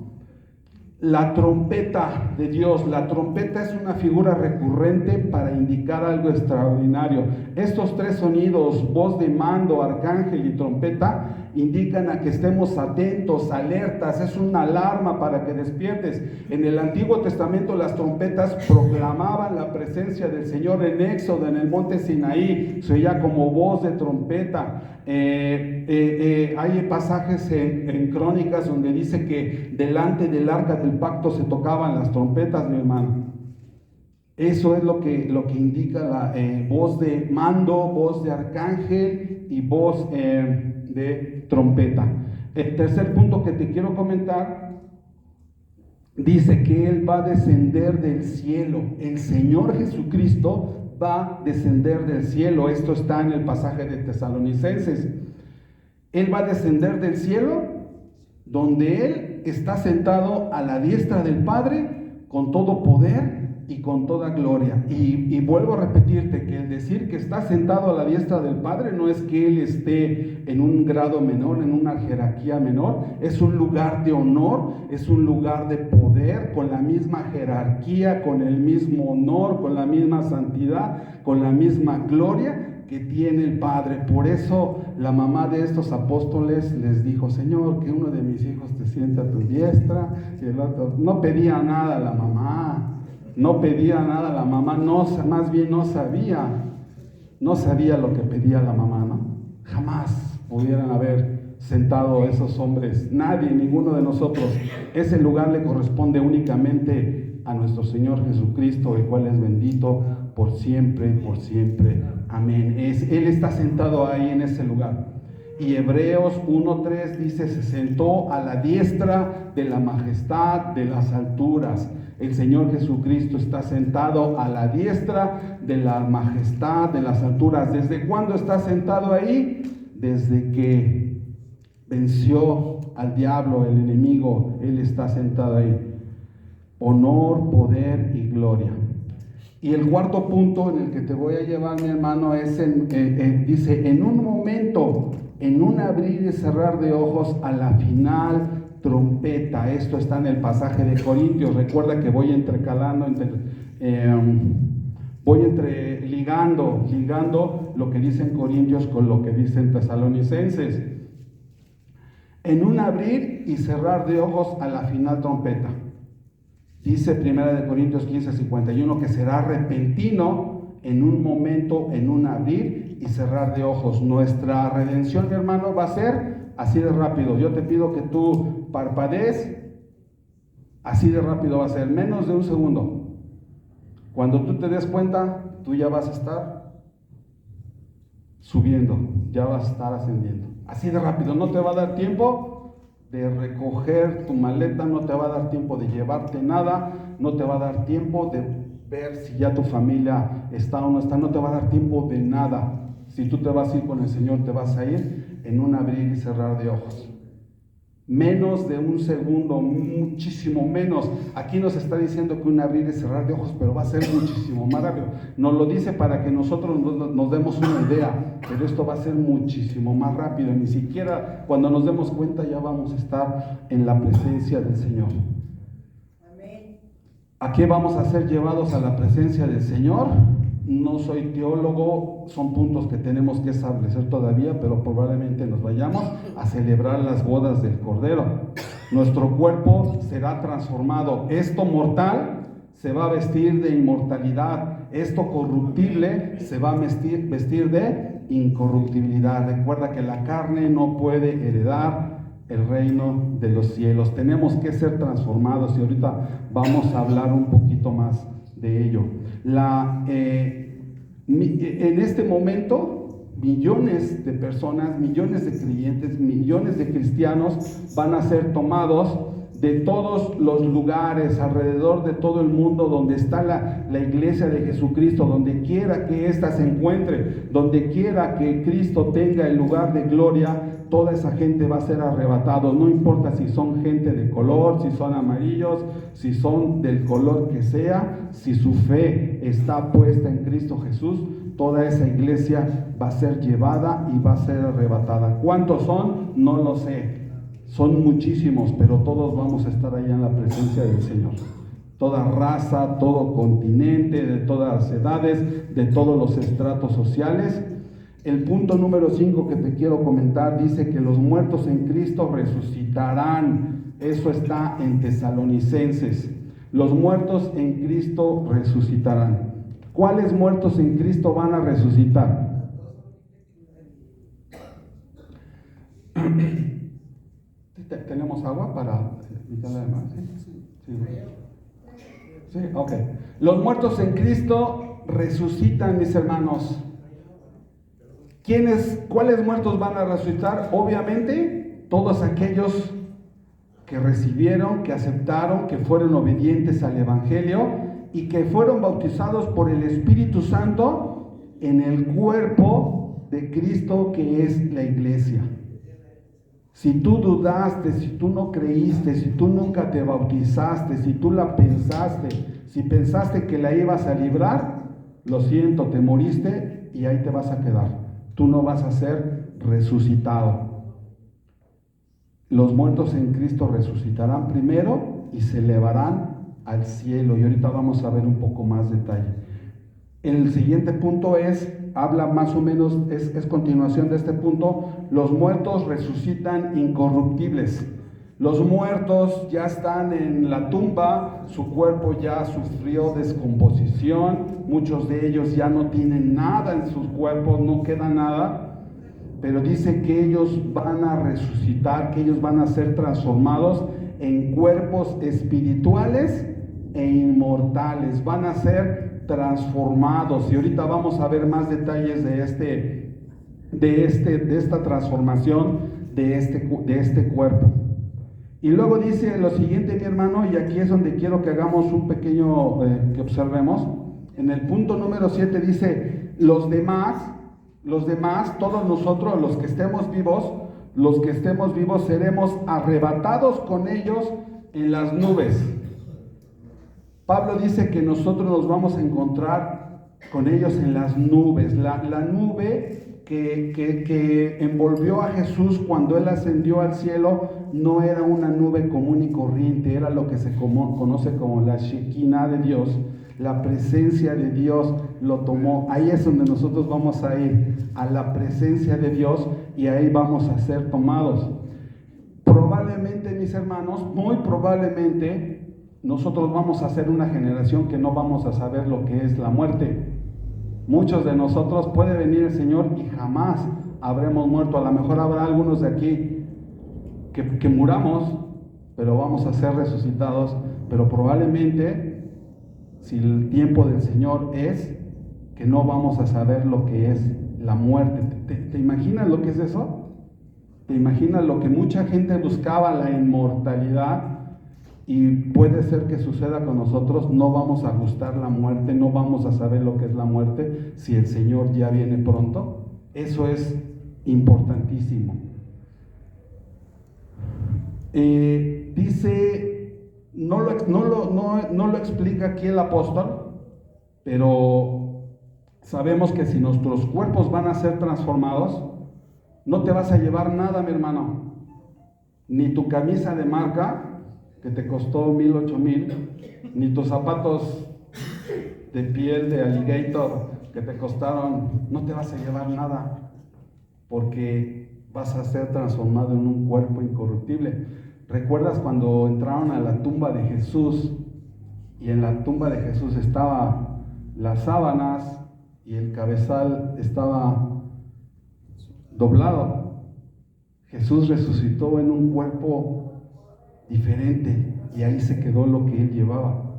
La trompeta de Dios. La trompeta es una figura recurrente para indicar algo extraordinario. Estos tres sonidos, voz de mando, arcángel y trompeta, indican a que estemos atentos, alertas. Es una alarma para que despiertes. En el Antiguo Testamento las trompetas proclamaban la presencia del Señor. En Éxodo, en el monte Sinaí, se oía como voz de trompeta. Hay pasajes en Crónicas donde dice que delante del arca del pacto se tocaban las trompetas, mi hermano. Eso es lo que indica la voz de mando, voz de arcángel y voz de trompeta. El tercer punto que te quiero comentar dice que Él va a descender del cielo. El Señor Jesucristo va a descender del cielo. Esto está en el pasaje de Tesalonicenses. Él va a descender del cielo, donde Él está sentado a la diestra del Padre con todo poder y con toda gloria. Y vuelvo a repetirte que el decir que está sentado a la diestra del Padre no es que Él esté en un grado menor, en una jerarquía menor. Es un lugar de honor, es un lugar de poder, con la misma jerarquía, con el mismo honor, con la misma santidad, con la misma gloria que tiene el Padre. Por eso la mamá de estos apóstoles les dijo: Señor, que uno de mis hijos te sienta a tu diestra, y el otro. No pedía nada la mamá. No pedía nada la mamá, más bien no sabía lo que pedía la mamá, ¿no? Jamás pudieran haber sentado esos hombres, nadie, ninguno de nosotros. Ese lugar le corresponde únicamente a nuestro Señor Jesucristo, el cual es bendito por siempre, amén. Él está sentado ahí en ese lugar. Y Hebreos 1:3 dice: se sentó a la diestra de la majestad de las alturas. El Señor Jesucristo está sentado a la diestra de la majestad de las alturas. ¿Desde cuándo está sentado ahí? Desde que venció al diablo, el enemigo. Él está sentado ahí. Honor, poder y gloria. Y el cuarto punto en el que te voy a llevar, mi hermano, es dice: en un momento, en un abrir y cerrar de ojos, a la final trompeta. Esto está en el pasaje de Corintios. Recuerda que voy entrecalando, ligando lo que dice en Corintios con lo que dice en Tesalonicenses. En un abrir y cerrar de ojos, a la final trompeta. Dice 1 Corintios 15:51 que será repentino, en un momento, en un abrir y cerrar de ojos. Nuestra redención, mi hermano, va a ser así de rápido. Yo te pido que tú parpadees, así de rápido va a ser, menos de un segundo. Cuando tú te des cuenta, tú ya vas a estar subiendo, ya vas a estar ascendiendo. Así de rápido, no te va a dar tiempo de recoger tu maleta, no te va a dar tiempo de llevarte nada, no te va a dar tiempo de ver si ya tu familia está o no está, no te va a dar tiempo de nada. Si tú te vas a ir con el Señor, te vas a ir en un abrir y cerrar de ojos. Menos de un segundo, muchísimo menos. Aquí nos está diciendo que un abrir y cerrar de ojos, pero va a ser muchísimo más rápido. Nos lo dice para que nosotros nos demos una idea, pero esto va a ser muchísimo más rápido. Ni siquiera cuando nos demos cuenta ya vamos a estar en la presencia del Señor. ¿A qué vamos a ser llevados a la presencia del Señor? No soy teólogo, son puntos que tenemos que establecer todavía, pero probablemente nos vayamos a celebrar las bodas del Cordero. Nuestro cuerpo será transformado. Esto mortal se va a vestir de inmortalidad. Esto corruptible se va a vestir de incorruptibilidad. Recuerda que la carne no puede heredar el reino de los cielos. Tenemos que ser transformados y ahorita vamos a hablar un poquito más de ello. En este momento, millones de personas, millones de creyentes, millones de cristianos van a ser tomados de todos los lugares, alrededor de todo el mundo, donde está la iglesia de Jesucristo, donde quiera que ésta se encuentre, donde quiera que Cristo tenga el lugar de gloria, toda esa gente va a ser arrebatado. No importa si son gente de color, si son amarillos, si son del color que sea, si su fe está puesta en Cristo Jesús, toda esa iglesia va a ser llevada y va a ser arrebatada. ¿Cuántos son? No lo sé. Son muchísimos, pero todos vamos a estar allá en la presencia del Señor. Toda raza, todo continente, de todas las edades, de todos los estratos sociales. El punto número 5 que te quiero comentar dice que los muertos en Cristo resucitarán. Eso está en Tesalonicenses. Los muertos en Cristo resucitarán. ¿Cuáles muertos en Cristo van a resucitar? ¿Tenemos agua para invitarle además? Sí, ok. Los muertos en Cristo resucitan, mis hermanos. ¿Cuáles muertos van a resucitar? Obviamente, todos aquellos que recibieron, que aceptaron, que fueron obedientes al Evangelio y que fueron bautizados por el Espíritu Santo en el cuerpo de Cristo, que es la iglesia. Si tú dudaste, si tú no creíste, si tú nunca te bautizaste, si tú la pensaste, si pensaste que la ibas a librar, lo siento, te moriste y ahí te vas a quedar. Tú no vas a ser resucitado. Los muertos en Cristo resucitarán primero y se elevarán al cielo. Y ahorita vamos a ver un poco más detalle. El siguiente punto habla más o menos, es continuación de este punto. Los muertos resucitan incorruptibles. Los muertos ya están en la tumba, su cuerpo ya sufrió descomposición, muchos de ellos ya no tienen nada en sus cuerpos, no queda nada, pero dice que ellos van a resucitar, que ellos van a ser transformados en cuerpos espirituales e inmortales, van a ser transformados. Y ahorita vamos a ver más detalles de esta transformación de este cuerpo. Y luego dice lo siguiente, mi hermano, y aquí es donde quiero que hagamos un pequeño, que observemos. En el punto número 7 dice, los demás, todos nosotros, los que estemos vivos, seremos arrebatados con ellos en las nubes. Pablo dice que nosotros nos vamos a encontrar con ellos en las nubes. La nube que envolvió a Jesús cuando Él ascendió al cielo no era una nube común y corriente, era lo que se conoce como la Shekinah de Dios. La presencia de Dios lo tomó. Ahí es donde nosotros vamos a ir, a la presencia de Dios, y ahí vamos a ser tomados. Probablemente, mis hermanos, muy probablemente, nosotros vamos a ser una generación que no vamos a saber lo que es la muerte. Muchos de nosotros puede venir el Señor y jamás habremos muerto. A lo mejor habrá algunos de aquí que muramos, pero vamos a ser resucitados. Pero probablemente, si el tiempo del Señor es, que no vamos a saber lo que es la muerte. ¿Te imaginas lo que es eso? ¿Te imaginas lo que mucha gente buscaba, la inmortalidad? Y puede ser que suceda con nosotros. No vamos a gustar la muerte, no vamos a saber lo que es la muerte si el Señor ya viene pronto. Eso es importantísimo. Dice, no lo explica aquí el apóstol, pero sabemos que si nuestros cuerpos van a ser transformados, no te vas a llevar nada, mi hermano, ni tu camisa de marca, que te costó 1,000, 8,000, ni tus zapatos de piel de alligator que te costaron, no te vas a llevar nada, porque vas a ser transformado en un cuerpo incorruptible. ¿Recuerdas cuando entraron a la tumba de Jesús y en la tumba de Jesús estaban las sábanas y el cabezal estaba doblado? Jesús resucitó en un cuerpo diferente y ahí se quedó lo que él llevaba.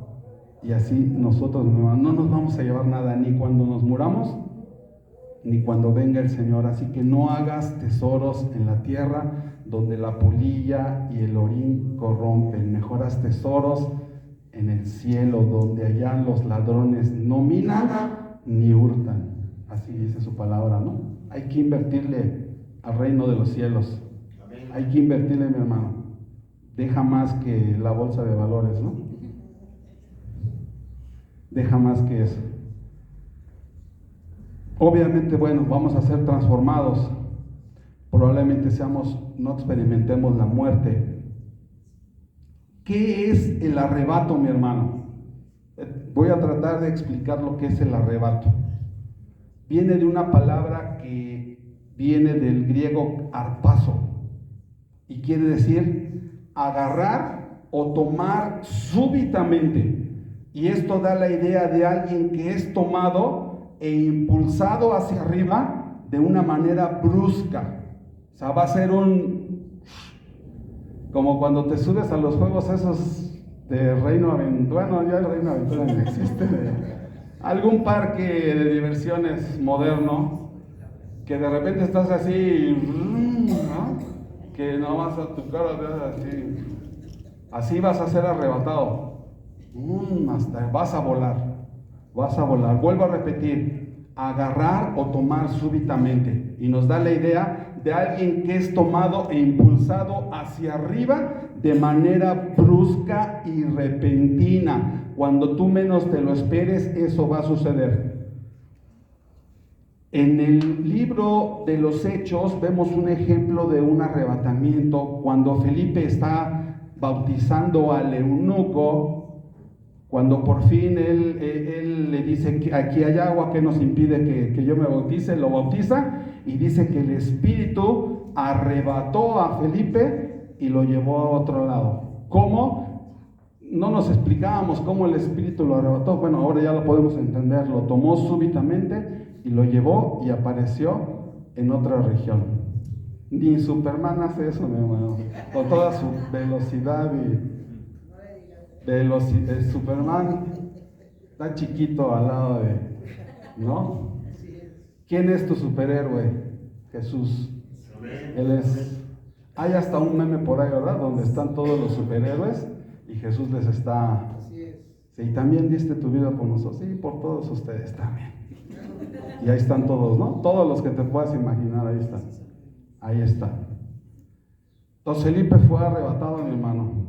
Y así nosotros no nos vamos a llevar nada, ni cuando nos muramos, ni cuando venga el Señor. Así que no hagas tesoros en la tierra donde la polilla y el orín corrompen. Mejor haz tesoros en el cielo, donde allá los ladrones no minan ni hurtan. Así dice su palabra, ¿no? Hay que invertirle al reino de los cielos. Hay que invertirle, mi hermano. Deja más que la bolsa de valores, ¿no? Deja más que eso. Obviamente, bueno, vamos a ser transformados. Probablemente no experimentemos la muerte. ¿Qué es el arrebato, mi hermano? Voy a tratar de explicar lo que es el arrebato. Viene de una palabra que viene del griego arpazo y quiere decir agarrar o tomar súbitamente. Y esto da la idea de alguien que es tomado e impulsado hacia arriba de una manera brusca. O sea, va a ser como cuando te subes a los juegos esos de Reino Aventura. Bueno, ya el Reino Aventura no existe. Algún parque de diversiones moderno, que de repente estás así, ¿no? Que no vas a tu cara así. Así vas a ser arrebatado. Hasta vas a volar. Vuelvo a repetir, agarrar o tomar súbitamente. Y nos da la idea de alguien que es tomado e impulsado hacia arriba de manera brusca y repentina. Cuando tú menos te lo esperes, eso va a suceder. En el libro de los Hechos vemos un ejemplo de un arrebatamiento cuando Felipe está bautizando al eunuco. Cuando por fin él le dice que aquí hay agua, que nos impide que yo me bautice, lo bautiza y dice que el Espíritu arrebató a Felipe y lo llevó a otro lado. ¿Cómo? No nos explicábamos cómo el Espíritu lo arrebató. Bueno, ahora ya lo podemos entender. Lo tomó súbitamente y lo llevó y apareció en otra región. Ni Superman hace eso, mi hermano, con toda su velocidad y el Superman está chiquito al lado ¿no? ¿Quién es tu superhéroe? Jesús. Él es. Hay hasta un meme por ahí, ¿verdad? Donde están todos los superhéroes y Jesús les está. Sí, también diste tu vida por nosotros. Sí, por todos ustedes también. Y ahí están todos, ¿no? Todos los que te puedas imaginar, ahí están. Ahí está. Entonces Felipe fue arrebatado, mi hermano.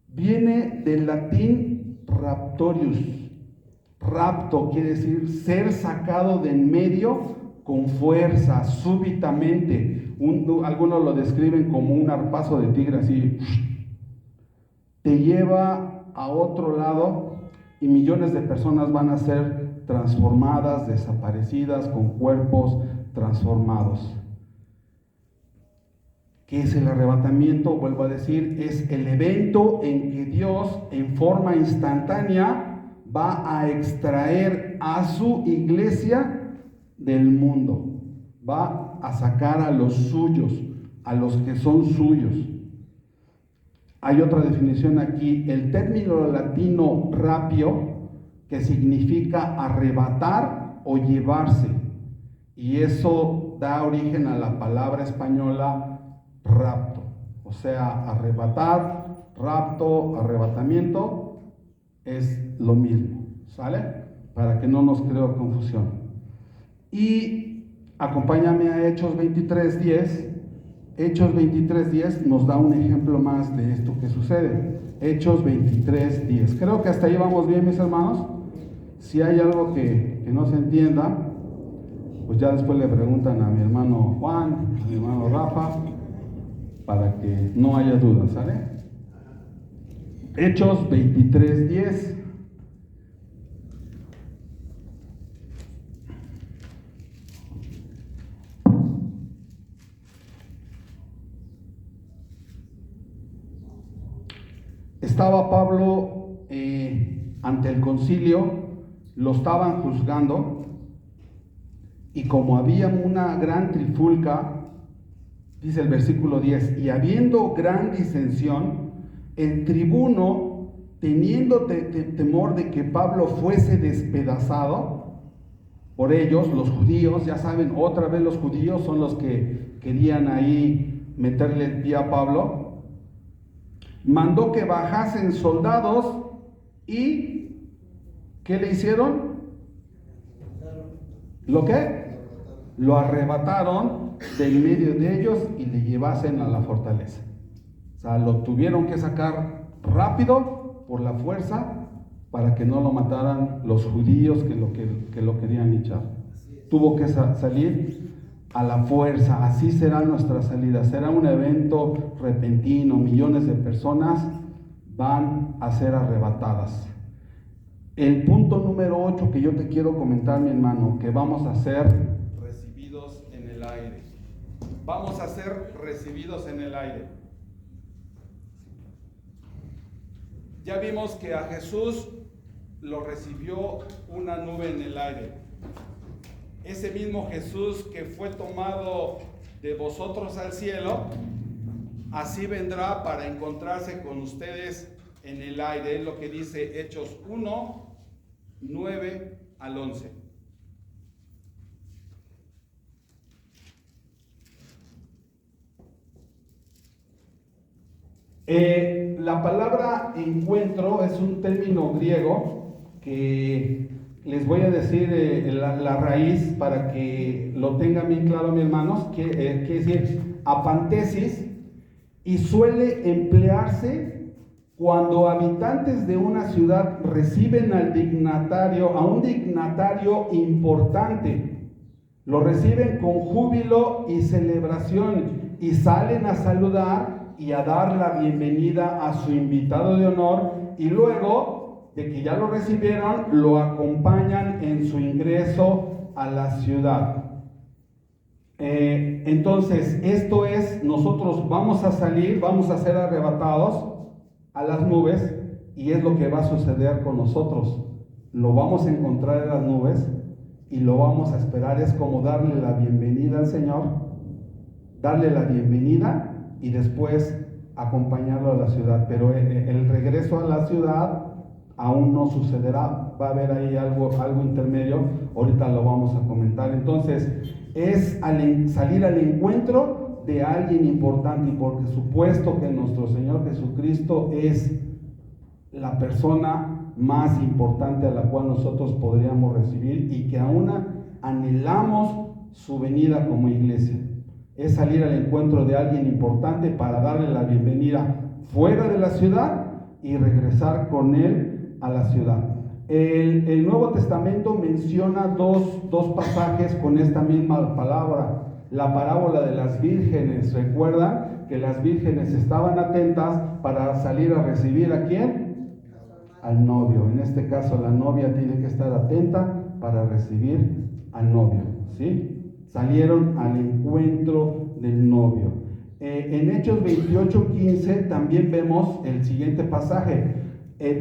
Viene del latín raptorius. Rapto quiere decir ser sacado de en medio con fuerza, súbitamente. Algunos lo describen como un arpazo de tigre, así. Te lleva a otro lado y millones de personas van a ser transformadas, desaparecidas, con cuerpos transformados. ¿Qué es el arrebatamiento? Vuelvo a decir, es el evento en que Dios, en forma instantánea, va a extraer a su iglesia del mundo. Va a sacar a los suyos, a los que son suyos. Hay otra definición aquí, el término latino rapio, que significa arrebatar o llevarse. Y eso da origen a la palabra española rapto, o sea, arrebatar, rapto, arrebatamiento es lo mismo, ¿sale? Para que no nos cree confusión. Y acompáñame a Hechos 23:10. Hechos 23:10 nos da un ejemplo más de esto que sucede. Hechos 23:10. Creo que hasta ahí vamos bien, mis hermanos. Si hay algo que no se entienda, pues ya después le preguntan a mi hermano Juan, a mi hermano Rafa. para que no haya dudas, ¿sale? Hechos 23:10. Estaba Pablo ante el concilio, lo estaban juzgando, y como había una gran trifulca, dice el versículo 10, y habiendo gran disensión, el tribuno, teniendo temor de que Pablo fuese despedazado por ellos, los judíos, ya saben, otra vez los judíos son los que querían ahí meterle el pie a Pablo, mandó que bajasen soldados y ¿qué le hicieron? ¿Lo qué? Lo arrebataron de en medio de ellos y le llevasen a la fortaleza. O sea, lo tuvieron que sacar rápido por la fuerza para que no lo mataran los judíos que lo querían linchar. Tuvo que salir a la fuerza. Así será nuestra salida. Será un evento repentino. Millones de personas van a ser arrebatadas. El punto número 8 que yo te quiero comentar, mi hermano, que vamos a ser recibidos en el aire. Vamos a ser recibidos en el aire. Ya vimos que a Jesús lo recibió una nube en el aire. Ese mismo Jesús que fue tomado de vosotros al cielo, así vendrá para encontrarse con ustedes en el aire. Es lo que dice Hechos 1, 9 al 11. La palabra encuentro es un término griego que les voy a decir la raíz para que lo tengan bien claro, mis hermanos, que quiere decir apantesis, y suele emplearse cuando habitantes de una ciudad reciben a un dignatario importante, lo reciben con júbilo y celebración y salen a saludar y a dar la bienvenida a su invitado de honor, y luego de que ya lo recibieron, lo acompañan en su ingreso a la ciudad. Entonces, esto es, nosotros vamos a salir, vamos a ser arrebatados a las nubes, y es lo que va a suceder con nosotros. Lo vamos a encontrar en las nubes y lo vamos a esperar. Es como darle la bienvenida al Señor, darle la bienvenida y después acompañarlo a la ciudad. Pero el regreso a la ciudad aún no sucederá. Va a haber ahí algo intermedio, ahorita lo vamos a comentar. Entonces, es salir al encuentro de alguien importante, y porque supuesto que nuestro Señor Jesucristo es la persona más importante a la cual nosotros podríamos recibir, y que aún anhelamos su venida como iglesia. Es salir al encuentro de alguien importante para darle la bienvenida fuera de la ciudad y regresar con él a la ciudad. El Nuevo Testamento menciona dos pasajes con esta misma palabra. La parábola de las vírgenes. ¿Recuerdan que las vírgenes estaban atentas para salir a recibir a quién? Al novio. En este caso, la novia tiene que estar atenta para recibir al novio, ¿sí? Salieron al encuentro del novio. En Hechos 28:15 también vemos el siguiente pasaje.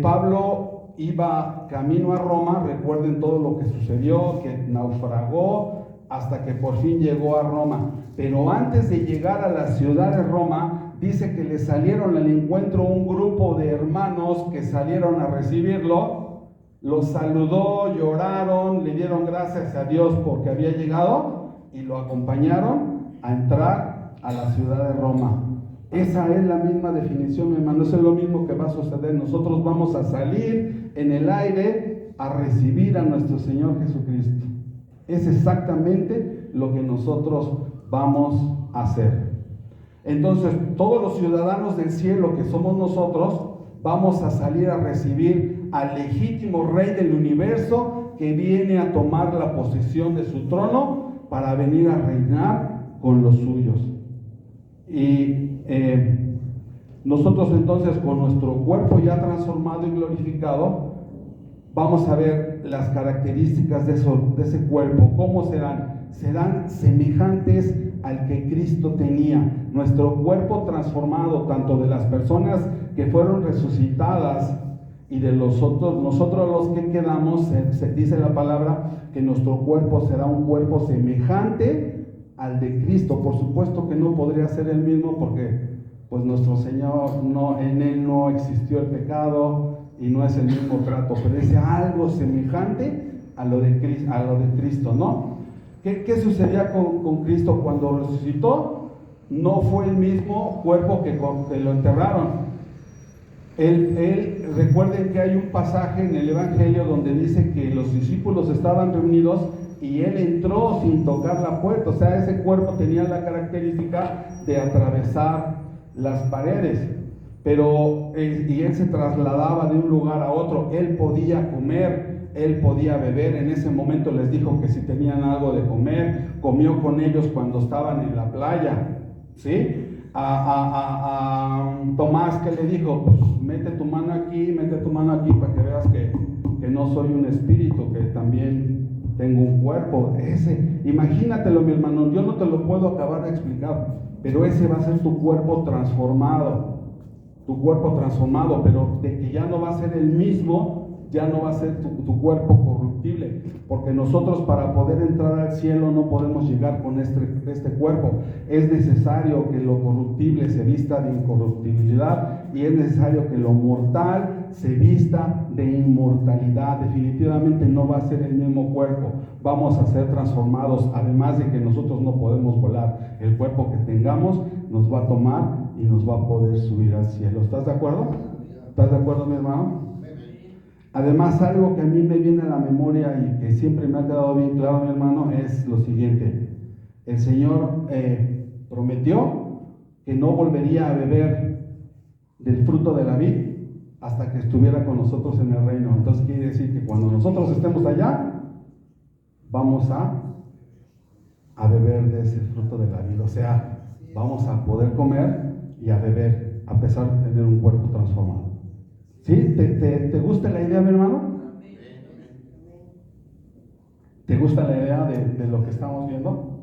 Pablo iba camino a Roma. Recuerden todo lo que sucedió, que naufragó hasta que por fin llegó a Roma. Pero antes de llegar a la ciudad de Roma, dice que le salieron al encuentro un grupo de hermanos que salieron a recibirlo. Lo saludó, lloraron, le dieron gracias a Dios porque había llegado, y lo acompañaron a entrar a la ciudad de Roma. Esa es la misma definición, mi hermano. Eso es lo mismo que va a suceder. Nosotros vamos a salir en el aire a recibir a nuestro Señor Jesucristo. Es exactamente lo que nosotros vamos a hacer. Entonces, todos los ciudadanos del cielo que somos nosotros, vamos a salir a recibir al legítimo Rey del universo, que viene a tomar la posesión de su trono para venir a reinar con los suyos. Y nosotros entonces con nuestro cuerpo ya transformado y glorificado, vamos a ver las características de ese cuerpo. ¿Cómo serán? Serán semejantes al que Cristo tenía. Nuestro cuerpo transformado, tanto de las personas que fueron resucitadas y de nosotros los que quedamos, se dice la palabra que nuestro cuerpo será un cuerpo semejante al de Cristo. Por supuesto que no podría ser el mismo porque pues nuestro Señor, en Él no existió el pecado y no es el mismo trato, pero es algo semejante a lo de Cristo, ¿no? ¿Qué sucedía con Cristo cuando resucitó? No fue el mismo cuerpo que lo enterraron. Recuerden que hay un pasaje en el Evangelio donde dice que los discípulos estaban reunidos y Él entró sin tocar la puerta. O sea, ese cuerpo tenía la característica de atravesar las paredes, y Él se trasladaba de un lugar a otro. Él podía comer, Él podía beber. En ese momento les dijo que si tenían algo de comer, comió con ellos cuando estaban en la playa, ¿sí? A Tomás, que le dijo, pues mete tu mano aquí para que veas que no soy un espíritu, que también tengo un cuerpo. Imagínatelo, mi hermano, yo no te lo puedo acabar de explicar, pero ese va a ser tu cuerpo transformado, pero de que ya no va a ser el mismo, ya no va a ser tu cuerpo corruptible, porque nosotros para poder entrar al cielo no podemos llegar con este cuerpo. Es necesario que lo corruptible se vista de incorruptibilidad y es necesario que lo mortal se vista de inmortalidad. Definitivamente no va a ser el mismo cuerpo, vamos a ser transformados. Además de que nosotros no podemos volar, el cuerpo que tengamos nos va a tomar y nos va a poder subir al cielo. ¿Estás de acuerdo? ¿Estás de acuerdo, mi hermano? Además, algo que a mí me viene a la memoria y que siempre me ha quedado bien claro, mi hermano, es lo siguiente. El Señor prometió que no volvería a beber del fruto de la vid hasta que estuviera con nosotros en el reino. Entonces quiere decir que cuando nosotros estemos allá, vamos a beber de ese fruto de la vid. O sea, vamos a poder comer y a beber, a pesar de tener un cuerpo transformado. ¿Sí? ¿Te gusta la idea, mi hermano? ¿Te gusta la idea de lo que estamos viendo?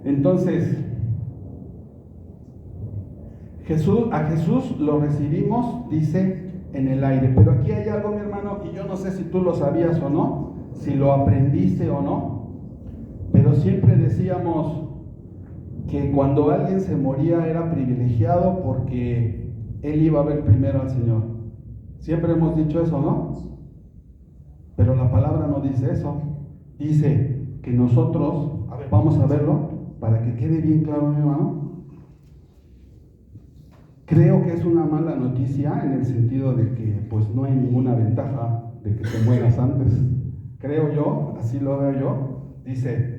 Entonces, a Jesús lo recibimos, dice, en el aire. Pero aquí hay algo, mi hermano, y yo no sé si tú lo sabías o no, si lo aprendiste o no, pero siempre decíamos que cuando alguien se moría era privilegiado porque él iba a ver primero al Señor. Siempre hemos dicho eso, ¿no? Pero la palabra no dice eso. Dice que nosotros, vamos a verlo para que quede bien claro, mi hermano. Creo que es una mala noticia en el sentido de que pues no hay ninguna ventaja de que te mueras antes. Creo yo, así lo veo yo. Dice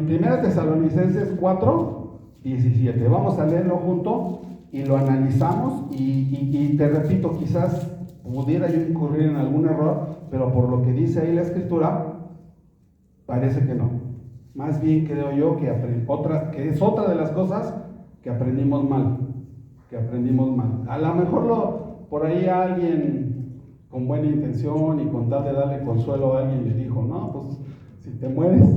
Primera Tesalonicenses 4:17. Vamos a leerlo junto y lo analizamos y te repito, quizás pudiera yo incurrir en algún error, pero por lo que dice ahí la Escritura, parece que no. Más bien creo yo que es otra de las cosas que aprendimos mal. A lo mejor por ahí alguien con buena intención y con tal de darle consuelo a alguien le dijo, no, pues si te mueres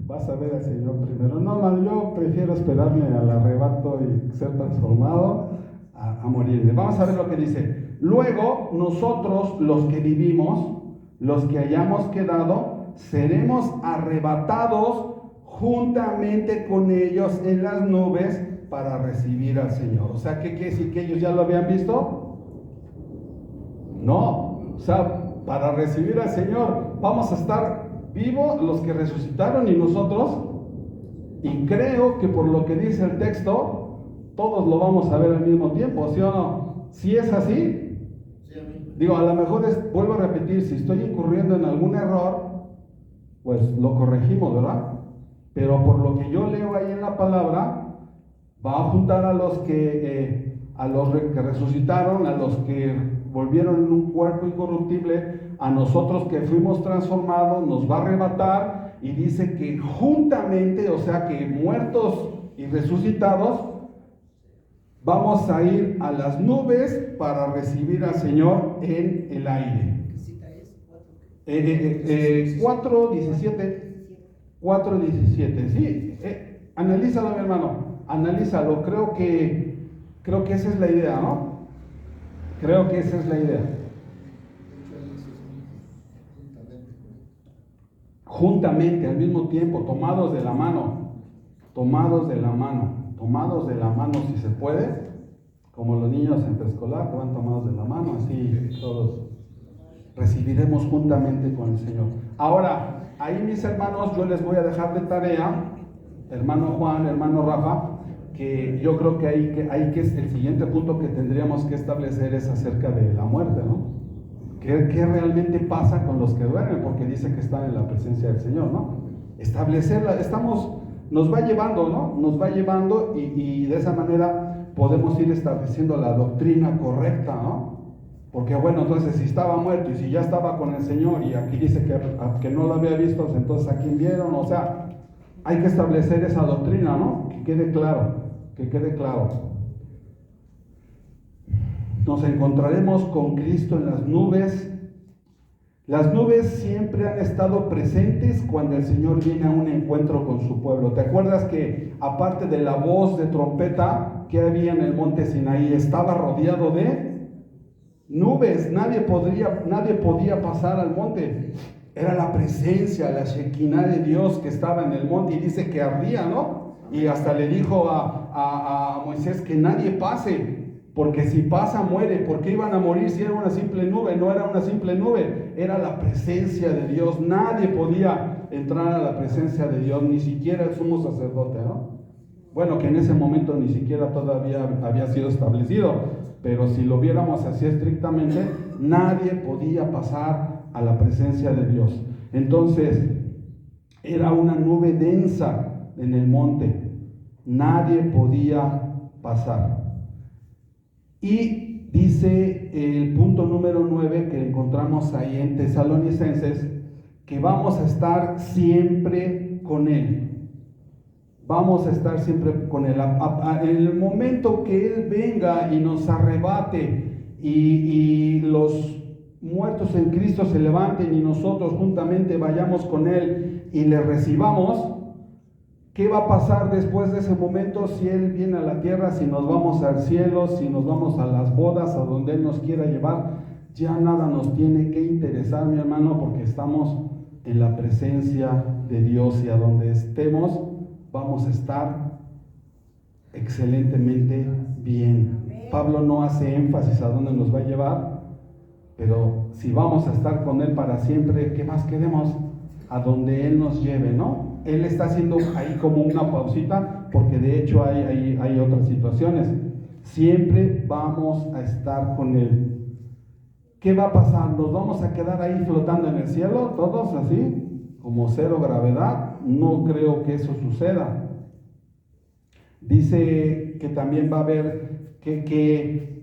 vas a ver al Señor primero. No, man, yo prefiero esperarme al arrebato y ser transformado a morirme. Vamos a ver lo que dice. Luego nosotros los que vivimos, los que hayamos quedado, seremos arrebatados juntamente con ellos en las nubes para recibir al Señor. O sea, ¿qué quiere decir? ¿Que ellos ya lo habían visto? No, o sea, para recibir al Señor vamos a estar vivos los que resucitaron y nosotros, y creo que por lo que dice el texto, todos lo vamos a ver al mismo tiempo, ¿sí o no? Si es así, digo, a lo mejor vuelvo a repetir, si estoy incurriendo en algún error, pues lo corregimos, ¿verdad? Pero por lo que yo leo ahí en la palabra, va a juntar a los que resucitaron, a los que volvieron en un cuerpo incorruptible, a nosotros que fuimos transformados, nos va a arrebatar y dice que juntamente, o sea que muertos y resucitados, vamos a ir a las nubes para recibir al Señor en el aire. ¿Qué cita es? 4:17, sí, analízalo, mi hermano, analízalo, creo que esa es la idea, ¿no? Creo que esa es la idea. Juntamente, al mismo tiempo, tomados de la mano, si se puede, como los niños en preescolar que van tomados de la mano, así todos recibiremos juntamente con el Señor. Ahora, ahí mis hermanos, yo les voy a dejar de tarea, hermano Juan, hermano Rafa, que yo creo que ahí que es el siguiente punto que tendríamos que establecer es acerca de la muerte, ¿no? ¿Qué realmente pasa con los que duermen? Porque dice que están en la presencia del Señor, ¿no? Establecerla, nos va llevando, ¿no? Nos va llevando y de esa manera podemos ir estableciendo la doctrina correcta, ¿no? Porque bueno, entonces si estaba muerto y si ya estaba con el Señor y aquí dice que no lo había visto, entonces ¿a quién vieron? O sea, hay que establecer esa doctrina, ¿no? Que quede claro. Nos encontraremos con Cristo en las nubes. Las nubes siempre han estado presentes cuando el Señor viene a un encuentro con su pueblo. ¿Te acuerdas que aparte de la voz de trompeta que había en el monte Sinaí, estaba rodeado de nubes? Nadie podía pasar al monte. Era la presencia, la Shekinah de Dios que estaba en el monte, y dice que ardía, ¿no? Y hasta le dijo a Moisés que nadie pase, porque si pasa muere. ¿Por qué iban a morir si era una simple nube? No era una simple nube, era la presencia de Dios. Nadie podía entrar a la presencia de Dios, ni siquiera el sumo sacerdote, ¿no? Bueno, que en ese momento ni siquiera todavía había sido establecido, pero si lo viéramos así estrictamente, nadie podía pasar a la presencia de Dios. Entonces, era una nube densa en el monte, nadie podía pasar. Y dice el punto número 9 que encontramos ahí en Tesalonicenses, que vamos a estar siempre con Él. Vamos a estar siempre con Él. En el momento que Él venga y nos arrebate y los muertos en Cristo se levanten y nosotros juntamente vayamos con Él y le recibamos, ¿qué va a pasar después de ese momento? Si Él viene a la tierra, si nos vamos al cielo, si nos vamos a las bodas, a donde Él nos quiera llevar, ya nada nos tiene que interesar, mi hermano, porque estamos en la presencia de Dios, y a donde estemos vamos a estar excelentemente bien. Pablo no hace énfasis a dónde nos va a llevar, pero si vamos a estar con Él para siempre, ¿qué más queremos? A donde Él nos lleve, ¿no? Él está haciendo ahí como una pausita, porque de hecho hay otras situaciones. Siempre vamos a estar con Él. ¿Qué va a pasar? ¿Nos vamos a quedar ahí flotando en el cielo, todos así, como cero gravedad? No creo que eso suceda. Dice que también va a haber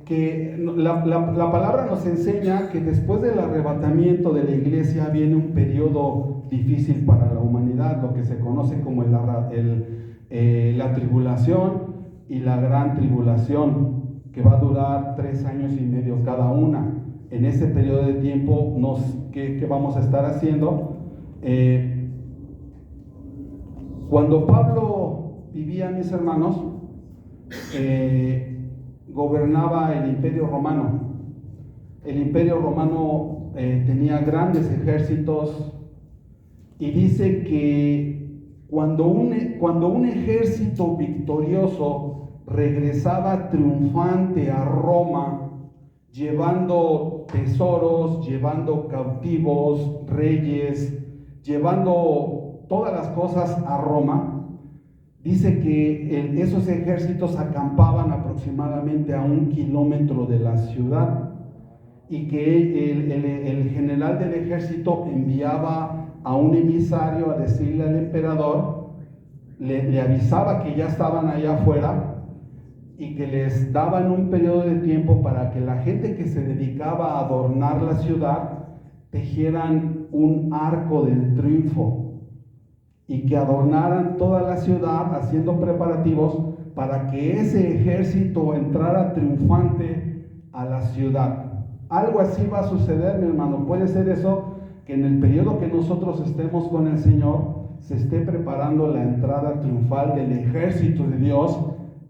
la palabra nos enseña que después del arrebatamiento de la iglesia viene un periodo difícil para la humanidad, lo que se conoce como la tribulación y la gran tribulación, que va a durar 3 años y medio cada una. En ese periodo de tiempo, ¿qué vamos a estar haciendo? Cuando Pablo vivía, mis hermanos, gobernaba el Imperio Romano. El Imperio Romano tenía grandes ejércitos, y dice que cuando un ejército victorioso regresaba triunfante a Roma, llevando tesoros, llevando cautivos, reyes, llevando todas las cosas a Roma, dice que esos ejércitos acampaban aproximadamente a 1 kilómetro de la ciudad, y que el general del ejército enviaba a un emisario a decirle al emperador, le avisaba que ya estaban allá afuera, y que les daban un periodo de tiempo para que la gente que se dedicaba a adornar la ciudad tejieran un arco del triunfo. y que adornaran toda la ciudad haciendo preparativos para que ese ejército entrara triunfante a la ciudad. Algo así va a suceder, mi hermano. Puede ser eso, que en el periodo que nosotros estemos con el Señor, se esté preparando la entrada triunfal del ejército de Dios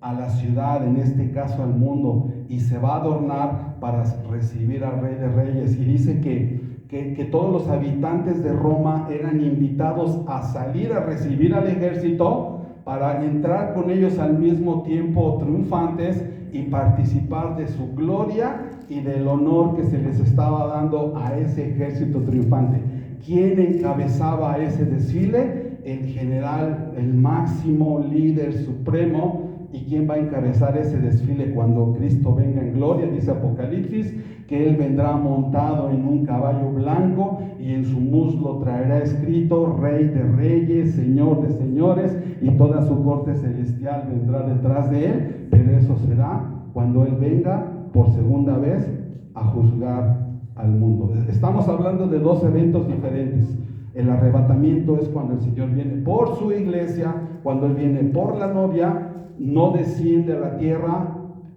a la ciudad, en este caso al mundo, y se va a adornar para recibir al Rey de Reyes. Y dice que todos los habitantes de Roma eran invitados a salir a recibir al ejército para entrar con ellos al mismo tiempo triunfantes y participar de su gloria y del honor que se les estaba dando a ese ejército triunfante. ¿Quién encabezaba ese desfile? El general, el máximo líder supremo. ¿Y quién va a encabezar ese desfile cuando Cristo venga en gloria? Dice Apocalipsis que Él vendrá montado en un caballo blanco y en su muslo traerá escrito Rey de Reyes, Señor de Señores, y toda su corte celestial vendrá detrás de Él, pero eso será cuando Él venga por segunda vez a juzgar al mundo. Estamos hablando de dos eventos diferentes. El arrebatamiento es cuando el Señor viene por su iglesia, cuando Él viene por la novia, no desciende a la tierra,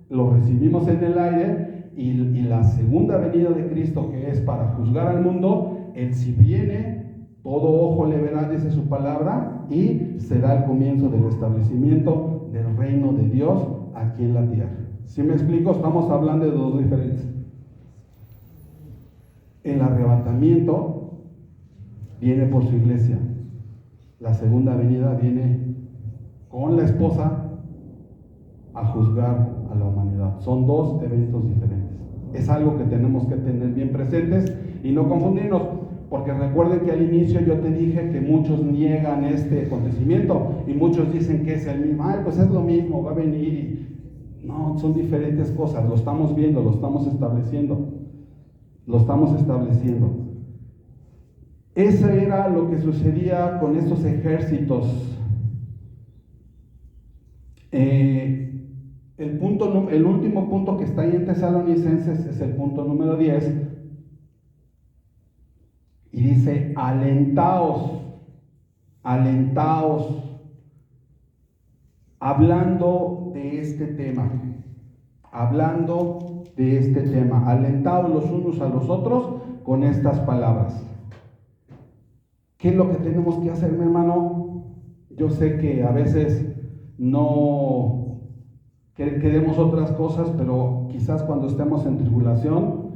lo recibimos en el aire, y la segunda venida de Cristo, que es para juzgar al mundo, Él si viene, todo ojo le verá, dice su palabra, y será el comienzo del establecimiento del reino de Dios aquí en la tierra. ¿Sí me explico? Estamos hablando de dos diferentes. El arrebatamiento viene por su iglesia. La segunda venida viene con la esposa a juzgar a la humanidad. Son dos eventos diferentes. Es algo que tenemos que tener bien presentes y no confundirnos, porque recuerden que al inicio yo te dije que muchos niegan este acontecimiento y muchos dicen que es el mismo. Ay, pues es lo mismo, va a venir. No, son diferentes cosas. Lo estamos viendo, lo estamos estableciendo. Eso era lo que sucedía con estos ejércitos. El último punto que está ahí en Tesalonicenses es el punto número 10, y dice: alentaos, hablando de este tema, alentaos los unos a los otros con estas palabras. ¿Qué es lo que tenemos que hacer, mi hermano? Yo sé que a veces no queremos otras cosas, pero quizás cuando estemos en tribulación,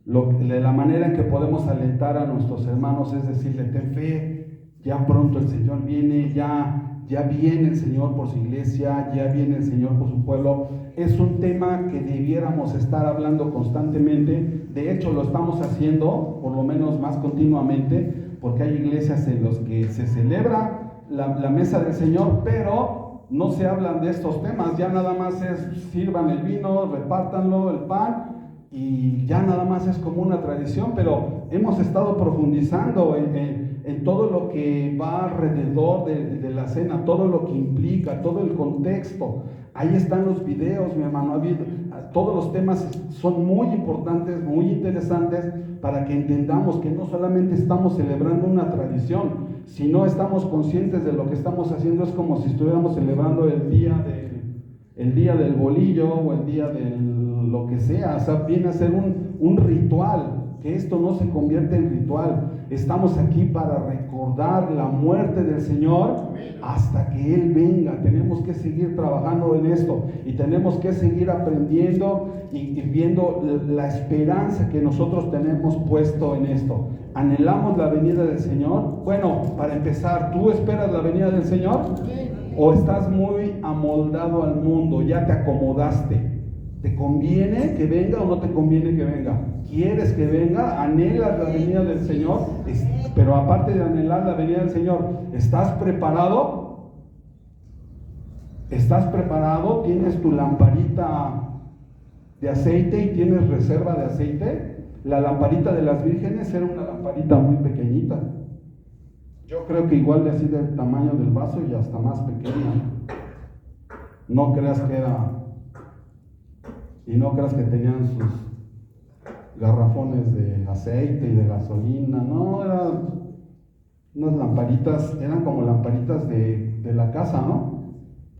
la manera en que podemos alentar a nuestros hermanos es decirle: ten fe, ya pronto el Señor viene, ya viene el Señor por su iglesia, ya viene el Señor por su pueblo. Es un tema que debiéramos estar hablando constantemente. De hecho, lo estamos haciendo, por lo menos más continuamente, porque hay iglesias en las que se celebra la mesa del Señor, pero no se hablan de estos temas. Ya nada más sirvan el vino, repártanlo, el pan, y ya nada más es como una tradición. Pero hemos estado profundizando en todo lo que va alrededor de la cena, todo lo que implica, todo el contexto. Ahí están los videos, mi hermano. Todos los temas son muy importantes, muy interesantes, para que entendamos que no solamente estamos celebrando una tradición, sino estamos conscientes de lo que estamos haciendo. Es como si estuviéramos celebrando el día del bolillo o el día de lo que sea. O sea, viene a ser un ritual. Que esto no se convierta en ritual. Estamos aquí para recordar la muerte del Señor hasta que Él venga. Tenemos que seguir trabajando en esto y tenemos que seguir aprendiendo y viendo la esperanza que nosotros tenemos puesto en esto. ¿Anhelamos la venida del Señor? Bueno, para empezar, ¿tú esperas la venida del Señor? ¿O estás muy amoldado al mundo? ¿Ya te acomodaste? ¿Te conviene que venga o no te conviene que venga? ¿Quieres que venga? ¿Anhelas la venida del Señor? Pero aparte de anhelar la venida del Señor, ¿estás preparado? ¿Estás preparado? ¿Tienes tu lamparita de aceite y tienes reserva de aceite? La lamparita de las vírgenes era una lamparita muy pequeñita. Yo creo que igual de así del tamaño del vaso y hasta más pequeña. No creas que era... Y no creas que tenían sus garrafones de aceite y de gasolina. No, unas lamparitas, eran como lamparitas de la casa, ¿no?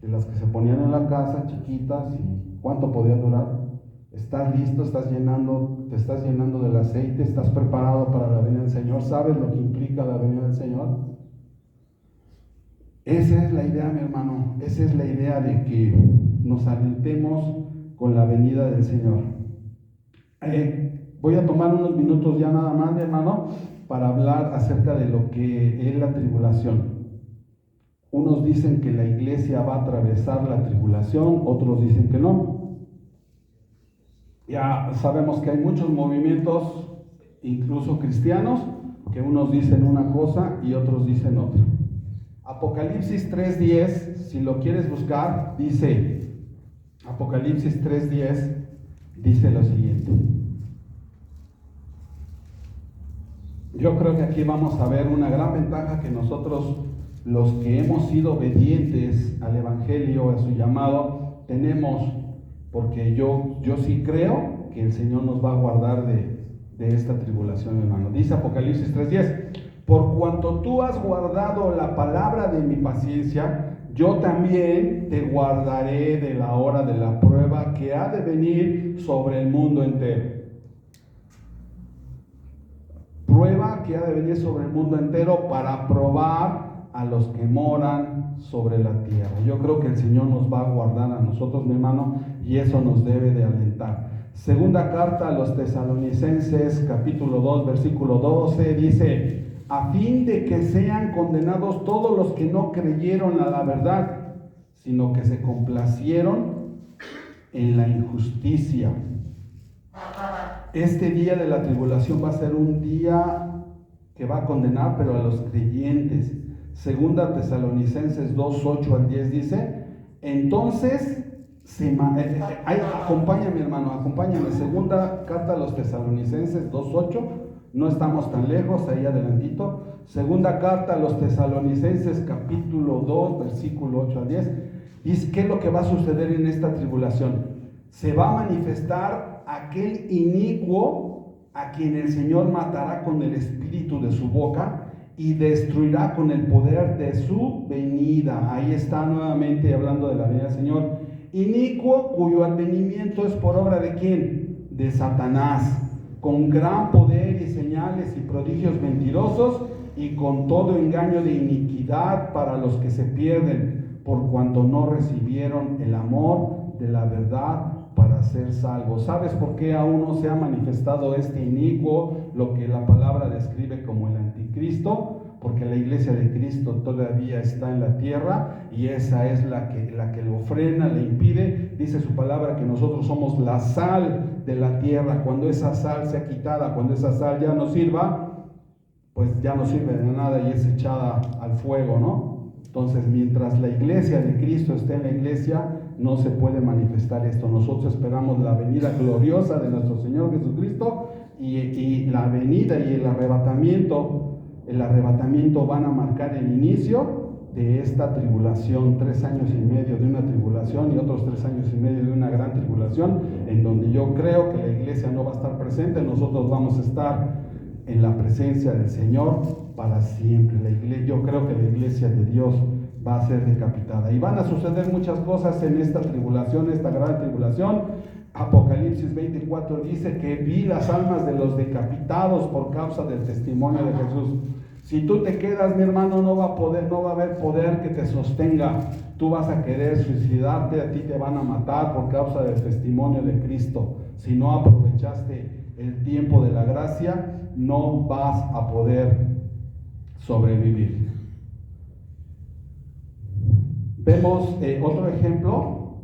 De las que se ponían en la casa, chiquitas, y ¿cuánto podía durar? Estás listo, te estás llenando del aceite, estás preparado para la venida del Señor. ¿Sabes lo que implica la venida del Señor? Esa es la idea, mi hermano. Esa es la idea de que nos alentemos con la venida del Señor. Voy a tomar unos minutos ya nada más, mi hermano, para hablar acerca de lo que es la tribulación. Unos dicen que la iglesia va a atravesar la tribulación, otros dicen que no. Ya sabemos que hay muchos movimientos, incluso cristianos, que unos dicen una cosa y otros dicen otra. Apocalipsis 3:10, si lo quieres buscar, dice, Apocalipsis 3:10, dice lo siguiente. Yo creo que aquí vamos a ver una gran ventaja que nosotros, los que hemos sido obedientes al Evangelio, a su llamado, tenemos, porque yo sí creo que el Señor nos va a guardar de esta tribulación, hermano. Dice Apocalipsis 3:10, por cuanto tú has guardado la palabra de mi paciencia, yo también te guardaré de la hora de la prueba que ha de venir sobre el mundo entero. Prueba que ha de venir sobre el mundo entero para probar a los que moran sobre la tierra. Yo creo que el Señor nos va a guardar a nosotros, mi hermano, y eso nos debe de alentar. Segunda carta a los Tesalonicenses, capítulo 2, versículo 12, dice, a fin de que sean condenados todos los que no creyeron a la verdad, sino que se complacieron en la injusticia. Este día de la tribulación va a ser un día que va a condenar, pero a los creyentes. Segunda Tesalonicenses 2, 8 al 10 dice, entonces, acompáñame hermano, acompáñame. Segunda carta a los Tesalonicenses 2, 8, no estamos tan lejos, ahí adelantito. Segunda carta a los Tesalonicenses capítulo 2, versículo 8 al 10, dice, ¿qué es lo que va a suceder en esta tribulación? Se va a manifestar aquel inicuo a quien el Señor matará con el espíritu de su boca y destruirá con el poder de su venida. Ahí está nuevamente hablando de la venida del Señor. Inicuo cuyo advenimiento es por obra de ¿quién? De Satanás, con gran poder y señales y prodigios mentirosos y con todo engaño de iniquidad para los que se pierden, por cuanto no recibieron el amor de la verdad para ser salvos. ¿Sabes por qué aún no se ha manifestado este inicuo, lo que la palabra describe como el anticristo? Porque la iglesia de Cristo todavía está en la tierra y esa es la que lo frena, le impide. Dice su palabra que nosotros somos la sal de la tierra. Cuando esa sal sea quitada, cuando esa sal ya no sirva, pues ya no sirve de nada y es echada al fuego, ¿no? Entonces, mientras la iglesia de Cristo esté en la iglesia, no se puede manifestar esto. Nosotros esperamos la venida gloriosa de nuestro Señor Jesucristo y la venida y el arrebatamiento van a marcar el inicio de esta tribulación, 3 años y medio de una tribulación y otros 3 años y medio de una gran tribulación, en donde yo creo que la iglesia no va a estar presente, nosotros vamos a estar en la presencia del Señor para siempre. Yo creo que la iglesia de Dios va a ser decapitada y van a suceder muchas cosas en esta tribulación, esta gran tribulación. Apocalipsis 24 dice que vi las almas de los decapitados por causa del testimonio de Jesús. Si tú te quedas, mi hermano, no va a haber poder que te sostenga. Tú vas a querer suicidarte, a ti te van a matar por causa del testimonio de Cristo. Si no aprovechaste el tiempo de la gracia, no vas a poder sobrevivir. Vemos otro ejemplo,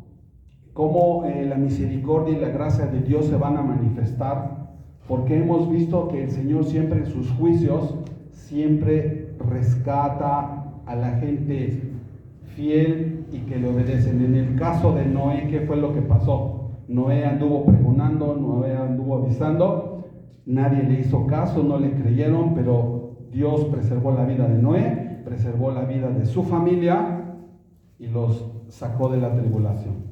cómo la misericordia y la gracia de Dios se van a manifestar, porque hemos visto que el Señor siempre en sus juicios, siempre rescata a la gente fiel y que le obedecen. En el caso de Noé, ¿qué fue lo que pasó? Noé anduvo pregonando, Noé anduvo avisando, nadie le hizo caso, no le creyeron, pero Dios preservó la vida de Noé, preservó la vida de su familia y los sacó de la tribulación.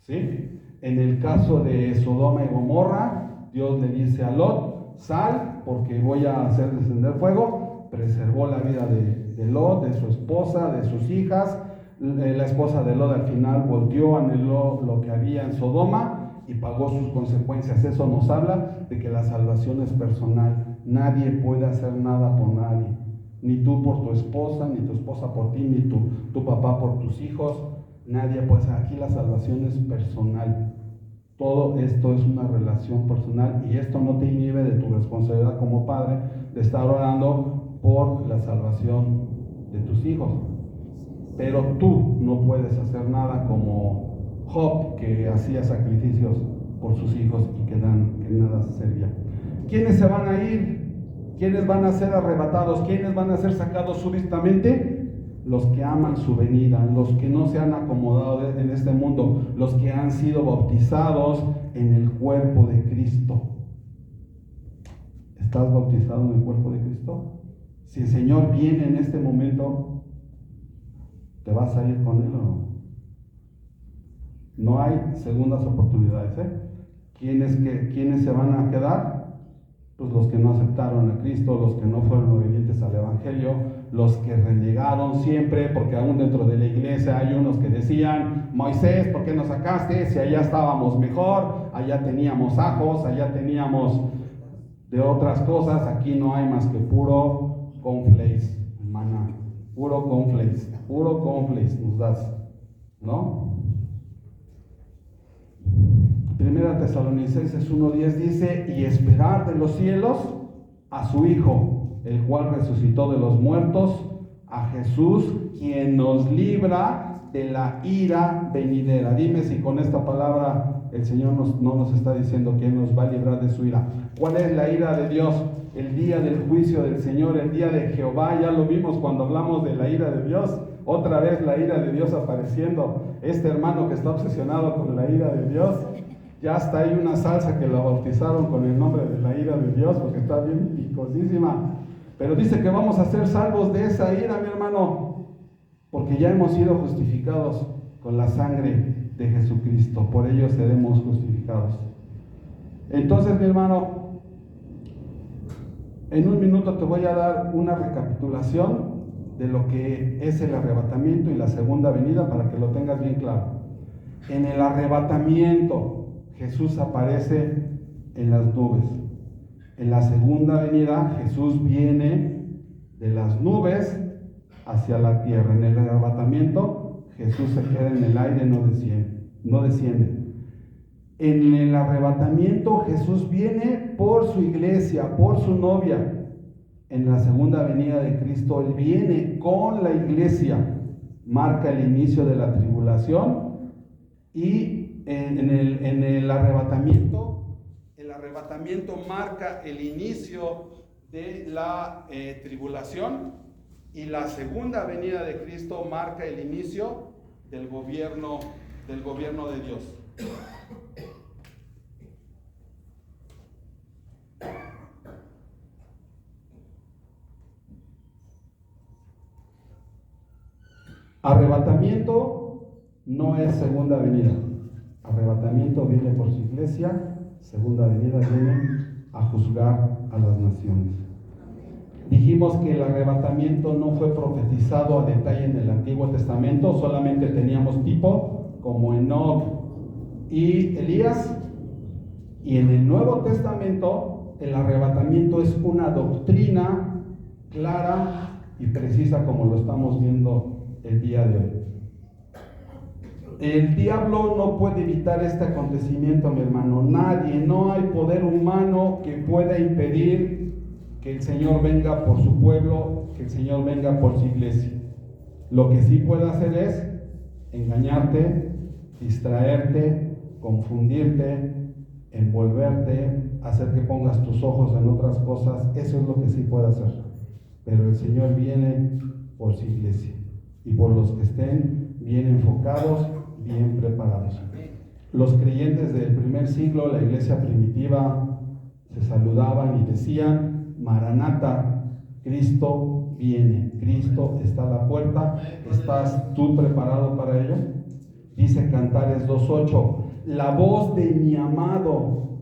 ¿Sí? En el caso de Sodoma y Gomorra, Dios le dice a Lot, sal porque voy a hacer descender fuego, preservó la vida de Lot, de su esposa, de sus hijas. La esposa de Lot al final volteó, anheló lo que había en Sodoma y pagó sus consecuencias. Eso nos habla de que la salvación es personal. Nadie puede hacer nada por nadie. Ni tú por tu esposa, ni tu esposa por ti, ni tu papá por tus hijos. Nadie puede hacer. Aquí la salvación es personal. Todo esto es una relación personal y esto no te inhibe de tu responsabilidad como padre de estar orando por la salvación de tus hijos. Pero tú no puedes hacer nada como Job, que hacía sacrificios por sus hijos y que nada servía. ¿Quiénes se van a ir? ¿Quiénes van a ser arrebatados? ¿Quiénes van a ser sacados súbitamente? Los que aman su venida, los que no se han acomodado en este mundo, los que han sido bautizados en el cuerpo de Cristo. ¿Estás bautizado en el cuerpo de Cristo? Si el Señor viene en este momento, ¿te vas a ir con Él o no? No hay segundas oportunidades, ¿Quiénes se van a quedar? Pues los que no aceptaron a Cristo, los que no fueron obedientes al Evangelio, los que renegaron siempre, porque aún dentro de la iglesia hay unos que decían: Moisés, ¿por qué nos sacaste? Si allá estábamos mejor, allá teníamos ajos, allá teníamos de otras cosas, aquí no hay más que puro cornflakes, maná, puro cornflakes nos das, ¿no? Primera Tesalonicenses 1:10 dice: y esperar de los cielos a su Hijo, el cual resucitó de los muertos, a Jesús, quien nos libra de la ira venidera. Dime si con esta palabra el Señor no nos está diciendo que Él nos va a librar de su ira. ¿Cuál es la ira de Dios? El día del juicio del Señor, el día de Jehová. Ya lo vimos cuando hablamos de la ira de Dios. Otra vez la ira de Dios apareciendo. Este hermano que está obsesionado con la ira de Dios, ya hasta hay una salsa que la bautizaron con el nombre de la ira de Dios, porque está bien picosísima. Pero dice que vamos a ser salvos de esa ira, mi hermano, porque ya hemos sido justificados con la sangre de Jesucristo. Por ello seremos justificados. Entonces, mi hermano, en un minuto te voy a dar una recapitulación de lo que es el arrebatamiento y la segunda venida, para que lo tengas bien claro. En el arrebatamiento, Jesús aparece en las nubes. En la segunda venida, Jesús viene de las nubes hacia la tierra. En el arrebatamiento, Jesús se queda en el aire, no desciende. En el arrebatamiento, Jesús viene por su iglesia, por su novia. En la segunda venida de Cristo, Él viene con la iglesia, marca el inicio de la tribulación. Y en el arrebatamiento marca el inicio de la tribulación, y la segunda venida de Cristo marca el inicio del gobierno de Dios. Arrebatamiento no es segunda venida. Arrebatamiento viene por su iglesia, segunda venida viene a juzgar a las naciones. Dijimos que el arrebatamiento no fue profetizado a detalle en el Antiguo Testamento, solamente teníamos tipo como Enoc y Elías, y en el Nuevo Testamento el arrebatamiento es una doctrina clara y precisa, como lo estamos viendo el día de hoy. El diablo no puede evitar este acontecimiento, mi hermano. Nadie, no hay poder humano que pueda impedir que el Señor venga por su pueblo, que el Señor venga por su iglesia. Lo que sí puede hacer es engañarte, distraerte, confundirte, envolverte, hacer que pongas tus ojos en otras cosas. Eso es lo que sí puede hacer. Pero el Señor viene por su iglesia, y por los que estén bien enfocados, bien preparados. Los creyentes del primer siglo, la iglesia primitiva, se saludaban y decían: Maranata, Cristo viene, Cristo está a la puerta. ¿Estás tú preparado para ello? Dice Cantares 2:8: la voz de mi amado,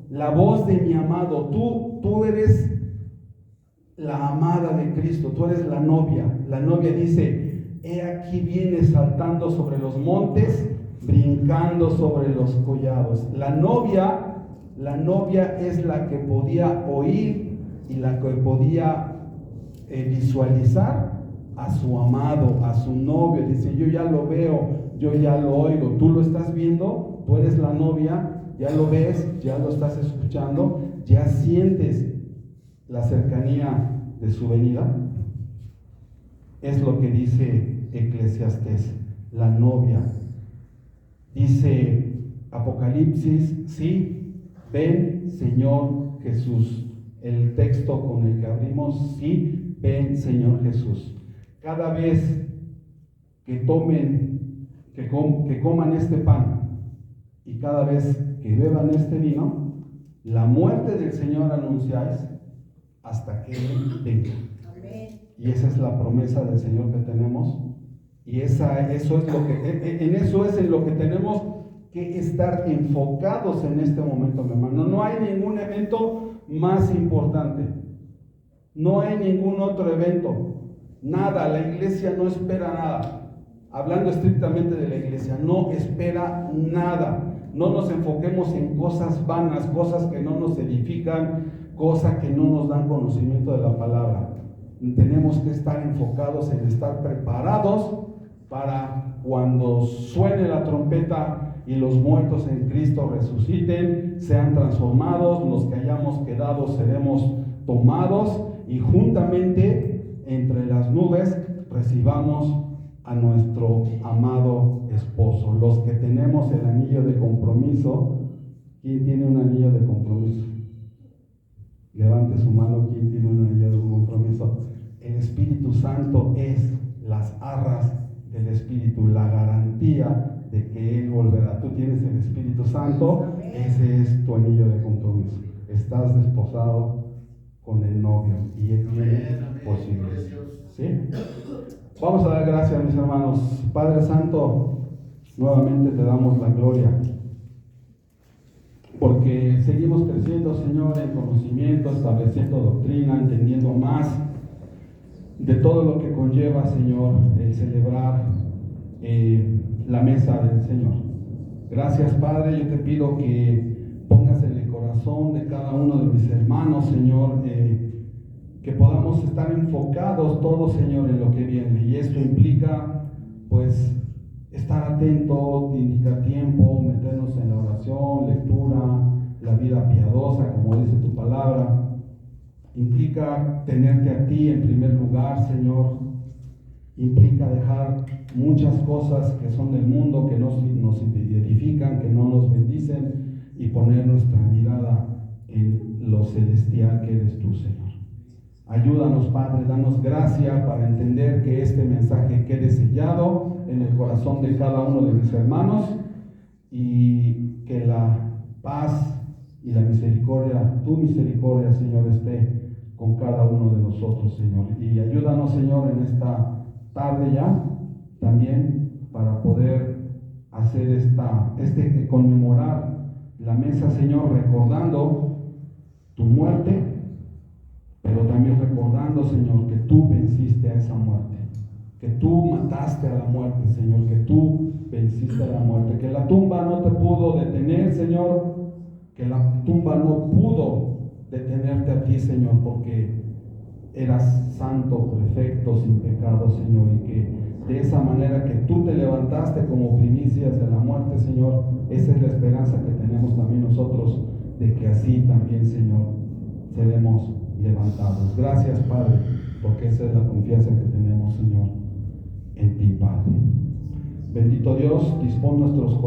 tú eres la amada de Cristo, tú eres la novia. La novia dice, he aquí viene saltando sobre los montes, brincando sobre los collados. La novia es la que podía oír y la que podía visualizar a su amado, a su novio. Dice, yo ya lo veo, yo ya lo oigo. Tú lo estás viendo, tú eres la novia, ya lo ves, ya lo estás escuchando, ya sientes la cercanía de su venida. Es lo que dice Eclesiastés, la novia. Dice Apocalipsis, sí, ven Señor Jesús. El texto con el que abrimos, sí, ven Señor Jesús. Cada vez que coman este pan y cada vez que beban este vino, la muerte del Señor anunciáis hasta que Él venga. Y esa es la promesa del Señor que tenemos. Y eso es en lo que tenemos que estar enfocados en este momento, mi hermano. No hay ningún evento más importante. No hay ningún otro evento. Nada. La iglesia no espera nada. Hablando estrictamente de la iglesia, no espera nada. No nos enfoquemos en cosas vanas, cosas que no nos edifican, cosas que no nos dan conocimiento de la palabra. Tenemos que estar enfocados en estar preparados para cuando suene la trompeta y los muertos en Cristo resuciten, sean transformados, los que hayamos quedado seremos tomados y juntamente entre las nubes recibamos a nuestro amado esposo. Los que tenemos el anillo de compromiso, ¿quién tiene un anillo de compromiso? Levante su mano, ¿quién tiene un anillo de compromiso? El Espíritu Santo es las arras del Espíritu, la garantía de que Él volverá. Tú tienes el Espíritu Santo, ese es tu anillo de compromiso. Estás desposado con el novio y Él viene por su iglesia. ¿Sí? Vamos a dar gracias, mis hermanos. Padre Santo, nuevamente te damos la gloria, porque seguimos creciendo, Señor, en conocimiento, estableciendo doctrina, entendiendo más de todo lo que conlleva, Señor, el celebrar la mesa del Señor. Gracias, Padre. Yo te pido que pongas en el corazón de cada uno de mis hermanos, Señor, que podamos estar enfocados todos, Señor, en lo que viene. Y esto implica, pues, estar atento, dedicar tiempo, meternos en la oración, lectura, la vida piadosa, como dice tu palabra. Implica tenerte a ti en primer lugar, Señor. Implica dejar muchas cosas que son del mundo, que nos edifican, que no nos bendicen, y poner nuestra mirada en lo celestial que eres tú, Señor. Ayúdanos, Padre, danos gracia para entender que este mensaje quede sellado en el corazón de cada uno de mis hermanos, y que la paz y la misericordia, tu misericordia, Señor, esté con cada uno de nosotros, Señor. Y ayúdanos, Señor, en esta tarde ya también para poder hacer conmemorar la mesa, Señor, recordando tu muerte, pero también recordando, Señor, que tú venciste a esa muerte, que tú mataste a la muerte, Señor, que tú venciste a la muerte, que la tumba no te pudo detener, Señor, que la tumba no pudo detenerte a ti, Señor, porque eras santo, perfecto, sin pecado, Señor, y que de esa manera que tú te levantaste como primicias de la muerte, Señor, esa es la esperanza que tenemos también nosotros, de que así también, Señor, seremos levantados. Gracias, Padre, porque esa es la confianza que tenemos, Señor, en ti, Padre. Bendito Dios, dispón nuestros corazones.